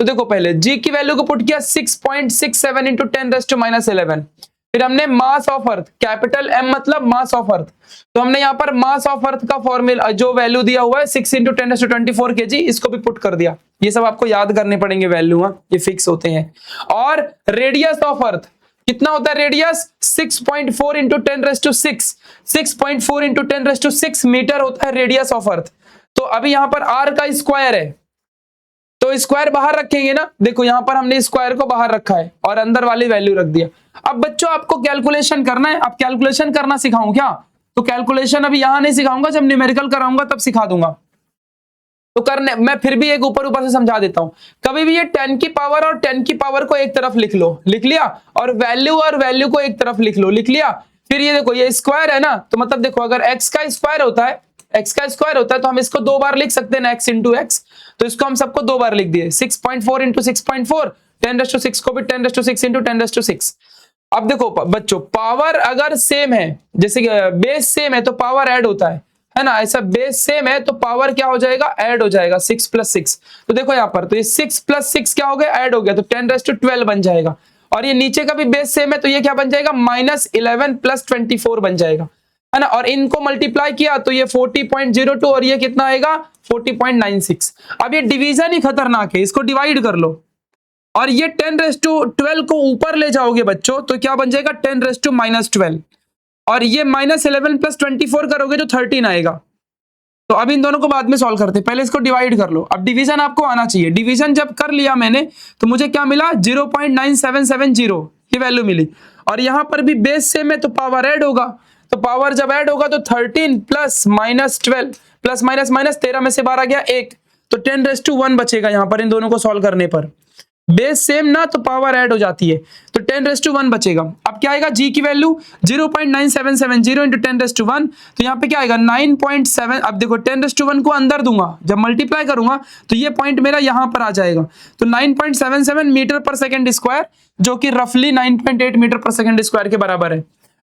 तो देखो पहले G की वैल्यू को पुट किया 6.67 × 10⁻11। फिर हमने mass of earth, capital M मतलब मास ऑफ अर्थ, तो हमने यहाँ पर मास ऑफ अर्थ का फॉर्मूला जो वैल्यू दिया हुआ है 6 × 10⁻24 kg, इसको भी पुट कर दिया। ये सब आपको याद करने पड़ेंगे वैल्यू, ये फिक्स होते हैं। और रेडियस ऑफ अर्थ कितना होता है? रेडियस 6.4 × 10⁻6, 6.4 × 10⁻6 मीटर होता है रेडियस ऑफ अर्थ। तो अभी यहाँ पर r का स्क्वायर है तो स्क्वायर बाहर रखेंगे ना। देखो यहाँ पर हमने स्क्वायर को बाहर रखा है और अंदर वाली वैल्यू रख दिया। अब बच्चों आपको कैलकुलेशन करना है। अब कैलकुलेशन करना सिखाऊं क्या? तो कैलकुलेशन अभी यहां नहीं सिखाऊंगा, जब न्यूमेरिकल कराऊंगा तब सिखा दूंगा। तो करने मैं फिर भी एक ऊपर ऊपर से समझा देता हूं। कभी भी ये 10 की पावर और 10 की पावर को एक तरफ लिख लो, लिख लिया, और वैल्यू को एक तरफ लिख लो, लिख लिया। फिर ये देखो ये स्क्वायर है ना, तो मतलब देखो अगर x का स्क्वायर होता है तो हम इसको 2 बार लिख सकते हैं ना, x × x। तो इसको हम सबको 2 बार लिख दिए, 6.4 × 6.4, 10⁻6 को भी 10⁻6 × 10⁻6। अब देखो बच्चों, पावर अगर सेम है, जैसे बेस सेम है तो पावर ऐड होता है ना। ऐसा बेस सेम है तो पावर क्या हो जाएगा? ऐड हो जाएगा, 6 + 6। तो देखो यहाँ पर तो ये 6 + 6 क्या हो गया? ऐड हो गया, तो 10⁻12 बन जाएगा। और ये नीचे का भी बेस सेम है तो ये क्या बन जाएगा? -11 + 24 बन जाएगा, है ना। और इनको मल्टीप्लाई किया तो ये 40.02 और ये कितना आएगा? 40.96। अब ये डिवीजन ही खतरनाक है, इसको डिवाइड कर लो और ये 10⁻12 को ऊपर ले जाओगे बच्चों तो क्या बन जाएगा? 10⁻−12। और ये -11 + 24 करोगे तो 13 आएगा। तो अब इन दोनों को बाद में सॉल्व करते हैं, पहले इसको डिवाइड कर लो। अब डिवीजन आपको आना चाहिए। डिवीजन जब कर लिया मैंने तो मुझे क्या मिला? 0.9770 ये वैल्यू मिली। और यहां पर भी बेस सेम है तो पावर ऐड होगा, तो पावर जब ऐड होगा तो 13 plus minus 12 plus minus minus 13 में से 12 गया 1, तो 10⁻1 बचेगा यहाँ पर इन दोनों को सॉल्व करने पर। बेस सेम ना तो पावर ऐड हो जाती है, तो 10⁻1 बचेगा। अब क्या आएगा जी की वैल्यू 0.9770 इंटू 10⁻1, तो यहाँ पे क्या आएगा 9.7। अब देखो 10⁻1 को अंदर दूंगा, जब मल्टीप्लाई करूंगा तो ये पॉइंट मेरा यहाँ पर आ जाएगा, तो 9.77 मीटर पर सेकेंड स्क्वायर, जो कि रफली 9.8 मीटर पर सेकेंड स्क्वायर के बराबर है।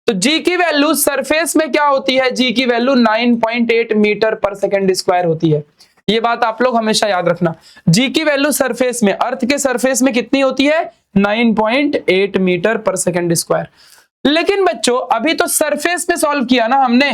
तो जी की वैल्यू सरफेस में क्या होती है, जी की value 9.8 metre per second square होती है। ये बात आप लोग हमेशा याद रखना, जी की वैल्यू सरफेस में, अर्थ के सरफेस में कितनी होती है 9.8 मीटर पर सेकेंड स्क्वायर। लेकिन बच्चों अभी तो सरफेस में सॉल्व किया ना हमने,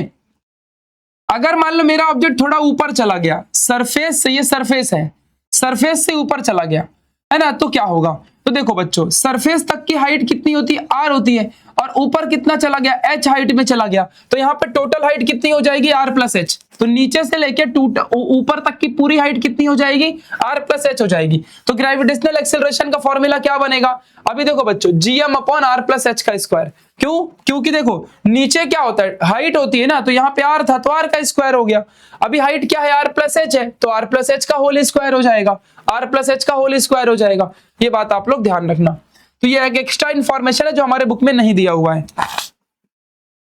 अगर मान लो मेरा ऑब्जेक्ट थोड़ा ऊपर चला गया सरफेस से, ये सरफेस है, सरफेस से ऊपर चला गया है ना, तो क्या होगा, तो देखो बच्चों सरफेस तक की हाइट कितनी होती है r होती है, और ऊपर कितना चला गया h हाइट में चला गया, तो यहाँ पर टोटल हाइट कितनी हो जाएगी r प्लस एच, तो नीचे से लेके ऊपर तक की पूरी हाइट कितनी हो जाएगी r प्लस एच हो जाएगी। तो ग्रेविटेशनल एक्सेलरेशन का फॉर्मूला क्या बनेगा, अभी देखो बच्चों gm upon r plus H का स्क्वायर। क्यों, क्योंकि देखो नीचे क्या होता है हाइट होती है ना, तो यहाँ पे r था तो r का स्क्वायर हो गया, अभी हाइट क्या है r प्लस एच है, तो r प्लस एच का होल स्क्वायर हो जाएगा, r प्लस एच का होल स्क्वायर हो जाएगा। ये बात आप लोग ध्यान रखना, तो ये एक एक्स्ट्रा इंफॉर्मेशन है जो हमारे बुक में नहीं दिया हुआ है।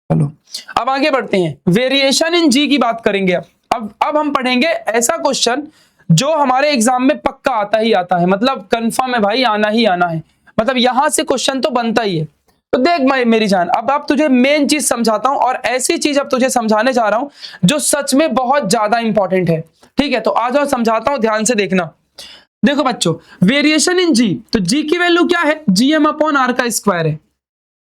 चलो अब आगे बढ़ते हैं, वेरिएशन इन जी की बात करेंगे। अब हम पढ़ेंगे ऐसा क्वेश्चन जो हमारे एग्जाम में पक्का आता ही आता है, मतलब कंफर्म है भाई, आना ही आना है, मतलब यहां से क्वेश्चन तो बनता ही है। तो देख मेरी जान, अब आप तुझे मेन चीज समझाता हूं, और ऐसी चीज अब तुझे समझाने जा रहा हूं जो सच में बहुत ज्यादा इंपॉर्टेंट है। ठीक है, तो आ जाओ समझाता हूं, ध्यान से देखना। देखो बच्चों वेरिएशन इन जी, तो जी की वैल्यू क्या है, जीएम अपॉन आर का स्क्वायर है।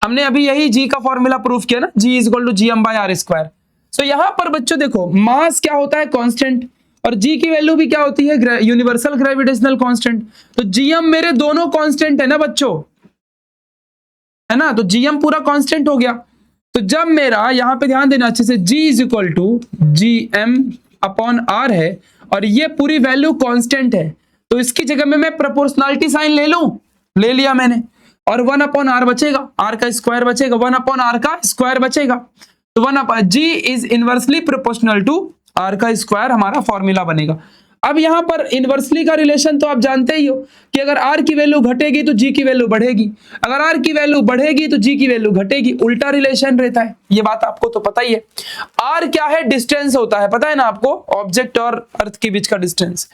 हमने अभी यही जी का फॉर्मूला प्रूफ किया ना, G is equal to GM by R square. So यहां पर बच्चों देखो मास क्या होता है कांस्टेंट, और जी की वैल्यू भी क्या होती है यूनिवर्सल ग्रेविटेशनल कांस्टेंट। तो जीएम मेरे दोनों कांस्टेंट है ना बच्चों, है ना, तो जीएम पूरा कांस्टेंट हो गया। तो जब मेरा यहां पे ध्यान देना अच्छे से, G is equal to GM upon R है और ये पूरी वैल्यू कांस्टेंट है, तो इसकी जगह में मैं प्रोपोर्शनलिटी साइन ले लूं, ले लिया मैंने, और 1 अपॉन आर बचेगा, आर का स्क्वायर बचेगा, 1 अपॉन आर का स्क्वायर बचेगा, तो 1 upon G is inversely proportional to R का स्क्वायर हमारा फॉर्मूला बनेगा। अब यहां पर इनवर्सली का रिलेशन तो आप जानते ही हो कि अगर आर की वैल्यू घटेगी तो जी की वैल्यू बढ़ेगी, अगर आर की वैल्यू बढ़ेगी तो जी की वैल्यू घटेगी, उल्टा रिलेशन रहता है, ये बात आपको तो पता ही है। आर क्या है, डिस्टेंस होता है, पता है ना आपको, ऑब्जेक्ट और अर्थ के बीच का डिस्टेंस।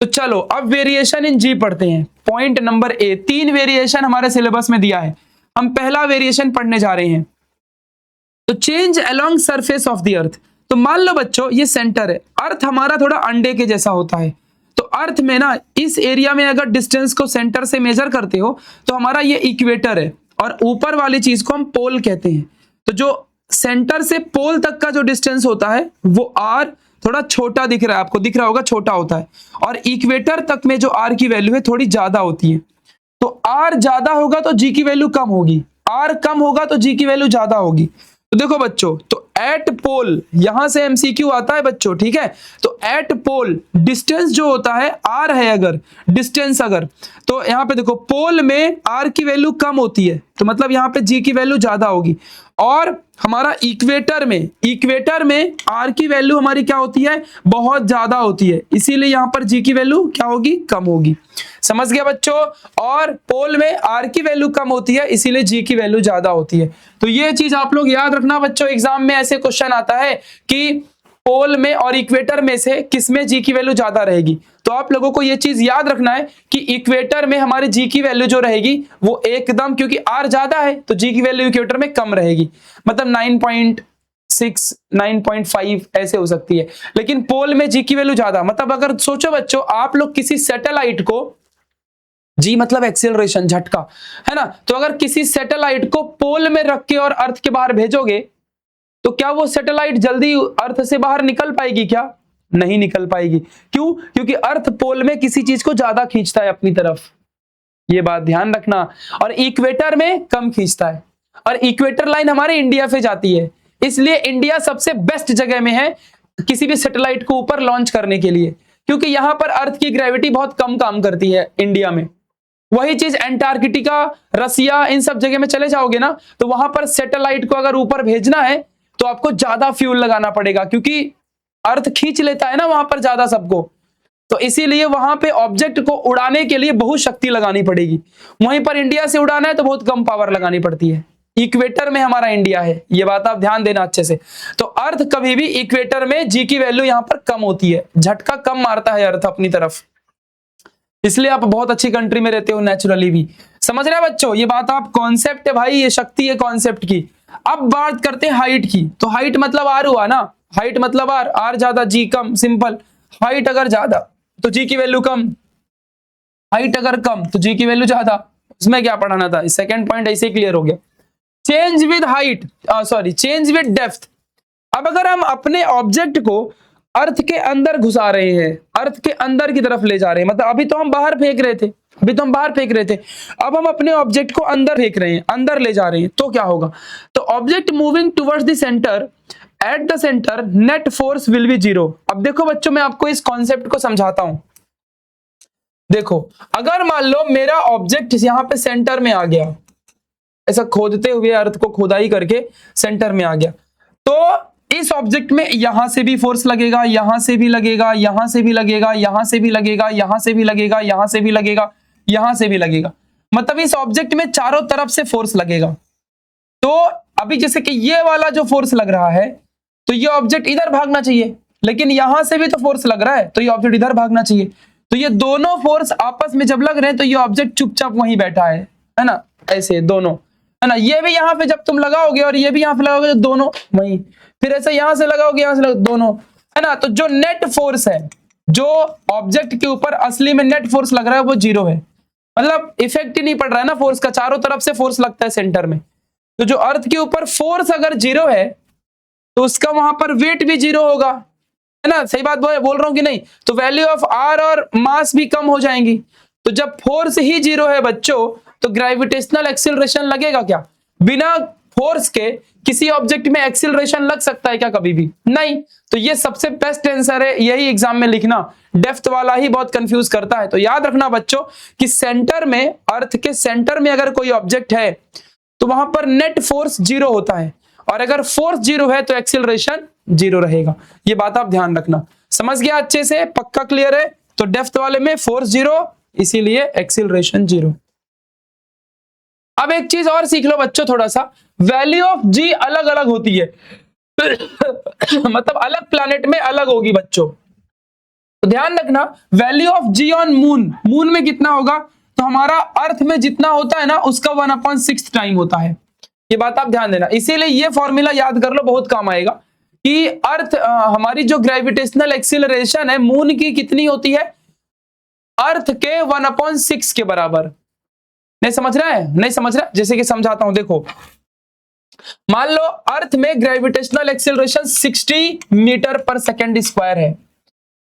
तो चलो अब वेरिएशन इन जी पढ़ते हैं। पॉइंट नंबर ए, 3 वेरिएशन हमारे सिलेबस में दिया है, हम पहला वेरिएशन पढ़ने जा रहे हैं। तो change along surface of the earth, तो मान लो बच्चों ये सेंटर है, अर्थ हमारा थोड़ा अंडे के जैसा होता है, तो अर्थ में ना इस एरिया में अगर डिस्टेंस को सेंटर से मेजर करते हो तो हमारा ये इक्वेटर है, और ऊपर वाली चीज को हम पोल कहते हैं। तो जो सेंटर से पोल तक का जो डिस्टेंस होता है वो आर थोड़ा छोटा दिख रहा है, आपको दिख रहा होगा छोटा होता है, और इक्वेटर तक में जो आर की वैल्यू है थोड़ी ज्यादा होती है। तो आर ज्यादा होगा तो जी की वैल्यू कम होगी, आर कम होगा तो जी की वैल्यू ज्यादा होगी। तो देखो बच्चों, तो एट पोल, यहां से एमसीक्यू आता है बच्चों, ठीक है, तो एट पोल डिस्टेंस जो होता है आर है, अगर डिस्टेंस अगर, तो यहां पे देखो पोल में आर की वैल्यू कम होती है, तो मतलब यहां पे जी की वैल्यू ज्यादा होगी, और हमारा इक्वेटर में आर की वैल्यू हमारी क्या होती है, बहुत ज्यादा होती है, इसीलिए यहां पर जी की वैल्यू क्या होगी, कम होगी। समझ गया बच्चों, और पोल में आर की वैल्यू कम होती है इसीलिए जी की वैल्यू ज्यादा होती है। तो ये चीज आप लोग याद रखना बच्चों, एग्जाम में ऐसे क्वेश्चन आता है कि पोल में और इक्वेटर में से किसमें जी की वैल्यू ज्यादा रहेगी, तो आप लोगों को ये चीज याद रखना है कि इक्वेटर में हमारी जी की वैल्यू जो रहेगी वो एकदम, क्योंकि आर ज्यादा है तो जी की वैल्यू इक्वेटर में कम रहेगी, मतलब 9.6 9.5 ऐसे हो सकती है, लेकिन पोल में जी की वैल्यू ज्यादा। मतलब अगर सोचो बच्चों, आप लोग किसी सैटेलाइट को, जी मतलब एक्सेलरेशन, झटका, है ना, तो अगर किसी सैटेलाइट को पोल में रख के और अर्थ के बाहर भेजोगे तो क्या वो सैटेलाइट जल्दी अर्थ से बाहर निकल पाएगी, क्या नहीं निकल पाएगी। क्यों, क्योंकि अर्थ पोल में किसी चीज को ज्यादा खींचता है अपनी तरफ, ये बात ध्यान रखना, और इक्वेटर में कम खींचता है, और इक्वेटर लाइन हमारे इंडिया पे जाती है, इसलिए इंडिया सबसे बेस्ट जगह में है किसी भी सैटेलाइट को ऊपर लॉन्च करने के लिए, क्योंकि यहां पर अर्थ की ग्रेविटी बहुत कम काम करती है इंडिया में। वही चीज एंटार्क्टिका, रसिया, इन सब जगह में चले जाओगे ना, तो वहां पर सैटेलाइट को अगर ऊपर भेजना है तो आपको ज्यादा फ्यूल लगाना पड़ेगा, क्योंकि अर्थ खींच लेता है ना वहां पर ज्यादा सबको, तो इसीलिए वहां पे ऑब्जेक्ट को उड़ाने के लिए बहुत शक्ति लगानी पड़ेगी। वहीं पर इंडिया से उड़ाना है तो बहुत कम पावर लगानी पड़ती है। इक्वेटर में हमारा इंडिया है, ये बात आप ध्यान देना अच्छे से। तो अर्थ कभी भी इक्वेटर में जी की वैल्यू यहां पर कम होती है, झटका कम मारता है अर्थ अपनी तरफ, इसलिए आप बहुत अच्छी कंट्री में रहते हो नेचुरली भी। समझ रहे हैं बच्चों, ये बात आप, कॉन्सेप्ट है भाई, ये शक्ति है कॉन्सेप्ट की। अब बात करते हैं हाइट की, तो हाइट मतलब आर हुआ ना, हाइट मतलब आर, आर ज्यादा जी कम, सिंपल। हाइट अगर ज्यादा तो जी की वैल्यू कम, हाइट अगर कम तो जी की वैल्यू ज्यादा। इसमें क्या पढ़ाना था, सेकंड पॉइंट ऐसे क्लियर हो गया। Change with height, sorry change with depth. अब अगर हम अपने ऑब्जेक्ट को अर्थ के अंदर घुसा रहे हैं, अर्थ के अंदर की तरफ ले जा रहे हैं, मतलब अभी तो हम बाहर फेंक रहे थे, अभी तो हम बाहर फेंक रहे थे, अब हम अपने ऑब्जेक्ट को अंदर फेंक रहे हैं, अंदर ले जा रहे हैं, तो क्या होगा, तो object moving towards the centre, at the centre net force will be zero. अब देखो बच्चों, मैं आपको इस कॉन्सेप्ट को समझाता हूं। देखो, अगर मान लो मेरा ऑब्जेक्ट यहां पे सेंटर में आ गया, ऐसा खोदते हुए अर्थ को खोदाई करके सेंटर में आ गया, तो इस ऑब्जेक्ट में यहां से भी फोर्स लगेगा, यहां से भी लगेगा, यहां से भी लगेगा, यहां से भी लगेगा, यहां से भी लगेगा, यहां से भी लगेगा, यहां से भी लगेगा, मतलब इस ऑब्जेक्ट में चारों तरफ से फोर्स लगेगा। तो अभी जैसे कि ये वाला जो फोर्स लग रहा है, तो ये ऑब्जेक्ट इधर भागना चाहिए, लेकिन यहां से भी तो फोर्स लग रहा है, तो ये ऑब्जेक्ट इधर भागना चाहिए। तो ये दोनों फोर्स आपस में जब लग रहे हैं, तो ये ऑब्जेक्ट चुपचाप वहीं बैठा है ना, ऐसे दोनों, है ना, ये भी यहां पे जब तुम लगाओगे और ये भी यहां पे लगाओगे, तो दोनों वहीं, फिर ऐसे यहां से लगाओगे, यहां से लगाओगे, दोनों, है ना। तो जो नेट फोर्स है, जो ऑब्जेक्ट के ऊपर असली में नेट फोर्स लग रहा है, वो जीरो है, मतलब इफेक्ट ही नहीं पड़ रहा है ना फोर्स का, चारों तरफ से फोर्स लगता है सेंटर में। तो जो अर्थ के ऊपर फोर्स अगर जीरो है, तो उसका वहां पर वेट भी जीरो होगा, है ना, सही बात बोल रहा हूं कि नहीं। तो वैल्यू ऑफ आर और मास भी कम हो जाएंगी। तो जब फोर्स ही जीरो है बच्चों, तो ग्रेविटेशनल एक्सीलरेशन लगेगा क्या, बिना फोर्स के किसी ऑब्जेक्ट में एक्सीलरेशन लग सकता है क्या कभी भी, नहीं। तो ये सबसे बेस्ट आंसर है, यही एग्जाम में लिखना, डेप्थ वाला ही बहुत कंफ्यूज करता है। तो याद रखना बच्चों कि सेंटर में, अर्थ के सेंटर में अगर कोई ऑब्जेक्ट है, तो वहां पर नेट फोर्स जीरो होता है, और अगर फोर्स जीरो है तो एक्सीलरेशन जीरो रहेगा। ये बात आप ध्यान रखना, समझ गया अच्छे से, पक्का क्लियर है। तो डेप्थ वाले में फोर्स जीरो, इसीलिए एक्सीलरेशन जीरो। अब एक चीज और सीख लो बच्चों थोड़ा सा, वैल्यू ऑफ जी अलग अलग होती है मतलब अलग प्लैनेट में अलग होगी बच्चों, तो ध्यान रखना। Value of G on moon, moon में कितना होगा, तो हमारा अर्थ में जितना होता है ना, उसका 1/6 टाइम होता है। ये बात आप ध्यान देना, इसीलिए ये फॉर्मूला याद कर लो, बहुत काम आएगा कि अर्थ हमारी जो ग्रेविटेशनल एक्सीलरेशन है मून की कितनी होती है, अर्थ के 1/6 के बराबर। नहीं समझ रहा है, नहीं समझ रहा है, जैसे कि समझाता हूं, देखो मान लो अर्थ में gravitational acceleration 60 metre per second square है,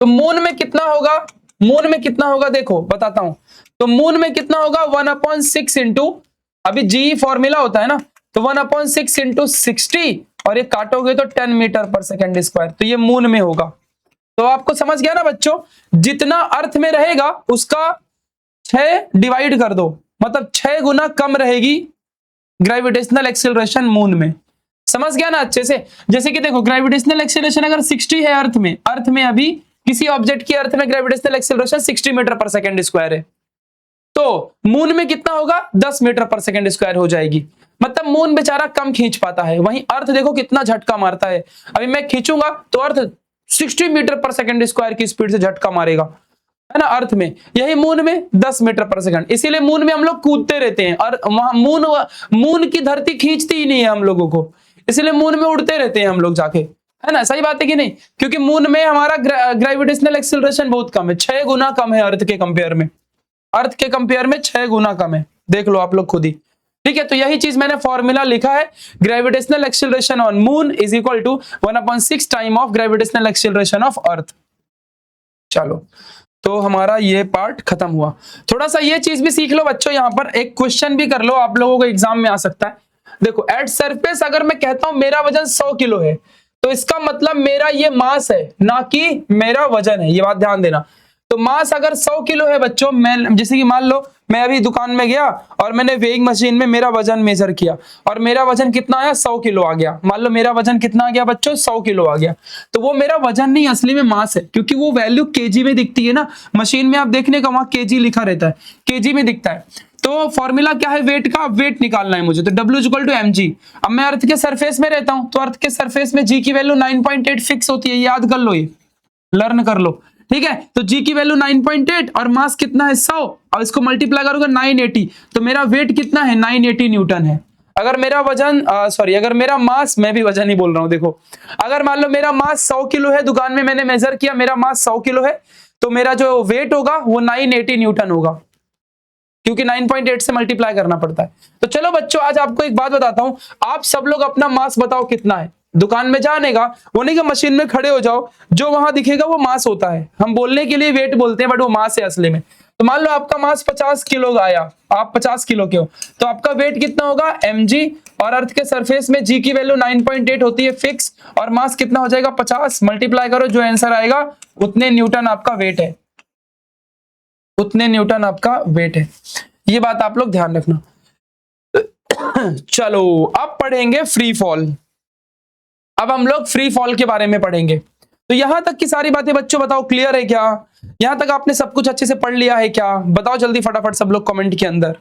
तो मून में कितना होगा, मून में कितना होगा, देखो बताता हूं। तो मून में कितना होगा, 1/6 इंटू, अभी जी फॉर्मूला होता है ना, तो 1/6 इंटू 60, और ये काटोगे तो 10 मीटर पर सेकेंड स्क्वायर, तो ये मून में होगा। तो आपको समझ गया ना बच्चों, जितना अर्थ में रहेगा उसका 6 डिवाइड कर दो, मतलब 6 गुना कम रहेगी ग्रेविटेशनल एक्सीलरेशन मून में। समझ गया ना अच्छे से, जैसे कि देखो ग्रेविटेशनल एक्सीलरेशन अगर 60 है अर्थ में अभी किसी ऑब्जेक्ट की अर्थ में gravitational acceleration 60 metre per second square है, तो मून में कितना होगा, 10 मीटर पर सेकेंड स्क्वायर हो जाएगी, मतलब मून बेचारा कम खींच पाता है। वहीं अर्थ देखो कितना झटका मारता है, अभी मैं खींचूंगा तो अर्थ 60 मीटर पर सेकेंड स्क्वायर की स्पीड से झटका मारेगा, है ना, अर्थ में। यही मून में 10 मीटर पर सेकंड, इसीलिए मून में हम लोग कूदते रहते हैं, और वहां मून की धरती खींचती ही नहीं है हम लोगों को, इसलिए मून में उड़ते रहते हैं हम लोग जाके, है ना, सही बात है कि नहीं, क्योंकि मून में हमारा ग्रेविटेशनल एक्सीलरेशन बहुत कम है, 6 गुना कम है अर्थ के कंपेयर में, अर्थ के कंपेयर में 6 गुना कम है, देख लो आप लोग खुद ही, ठीक है। तो यही चीज मैंने फॉर्मूला लिखा है, gravitational acceleration on moon is equal to 1/6 time of gravitational acceleration of earth. चलो, तो हमारा ये पार्ट खत्म हुआ। थोड़ा सा ये चीज भी सीख लो बच्चों, यहाँ पर एक क्वेश्चन भी कर लो, आप लोगों को एग्जाम में आ सकता है। देखो एट सरफेस अगर मैं कहता हूं मेरा वजन 100 किलो है, तो इसका मतलब मेरा ये मास है, ना कि मेरा वजन है, ये बात ध्यान देना। तो मास अगर 100 किलो है बच्चों, मैं जैसे कि मान लो मैं अभी दुकान में गया और मैंने वेइंग मशीन में मेरा वजन मेजर किया और मेरा वजन कितना आया, 100 किलो आ गया। मान लो मेरा वजन कितना आ गया बच्चों, 100 किलो आ गया। तो वो मेरा वजन नहीं, असली में मास है, क्योंकि वो वैल्यू केजी में दिखती है ना। मशीन में आप देखने का वहां केजी लिखा रहता है, केजी में दिखता है। तो फॉर्मूला क्या है वेट का, वेट निकालना है मुझे, तो W इक्वल टू mg। अब मैं अर्थ के सरफेस में रहता हूं, तो अर्थ के सरफेस में g की वैल्यू 9.8 फिक्स होती है, याद कर लो, ये लर्न कर लो, ठीक है। तो g की वैल्यू 9.8 और मास कितना है 100, और इसको मल्टीप्लाई करोगे 980, तो मेरा वेट कितना है 980 न्यूटन है। अगर मेरा वजन अगर मेरा मास, मैं भी वजन ही बोल रहा हूं, देखो अगर मान लो मेरा मास 100 किलो है, दुकान में मैंने मेजर किया, मेरा मास 100 किलो है, तो मेरा जो वेट होगा वो 980 न्यूटन होगा, क्योंकि 9.8 से मल्टीप्लाई करना पड़ता है। तो चलो बच्चों, आज आपको एक बात बताता हूं, आप सब लोग अपना मास बताओ कितना है। दुकान में जाने का, वो नहीं कि मशीन में खड़े हो जाओ, जो वहां दिखेगा वो मास होता है। हम बोलने के लिए वेट बोलते हैं, बट वो मास है असली में। तो मान लो आपका मास 50 किलो आया, आप 50 किलो के हो, तो आपका वेट कितना होगा mg, और अर्थ के सरफेस में g की वैल्यू 9.8 होती है फिक्स, और मास कितना हो जाएगा 50, मल्टीप्लाई करो, जो आंसर आएगा उतने न्यूटन आपका वेट है, उतने न्यूटन आपका वेट है। ये बात आप लोग ध्यान रखना। चलो अब पढ़ेंगे फ्री फॉल। अब हम लोग फ्री फॉल के बारे में पढ़ेंगे। तो यहां तक की सारी बातें बच्चों बताओ क्लियर है क्या? यहां तक आपने सब कुछ अच्छे से पढ़ लिया है क्या? बताओ जल्दी फटाफट सब लोग कमेंट के अंदर।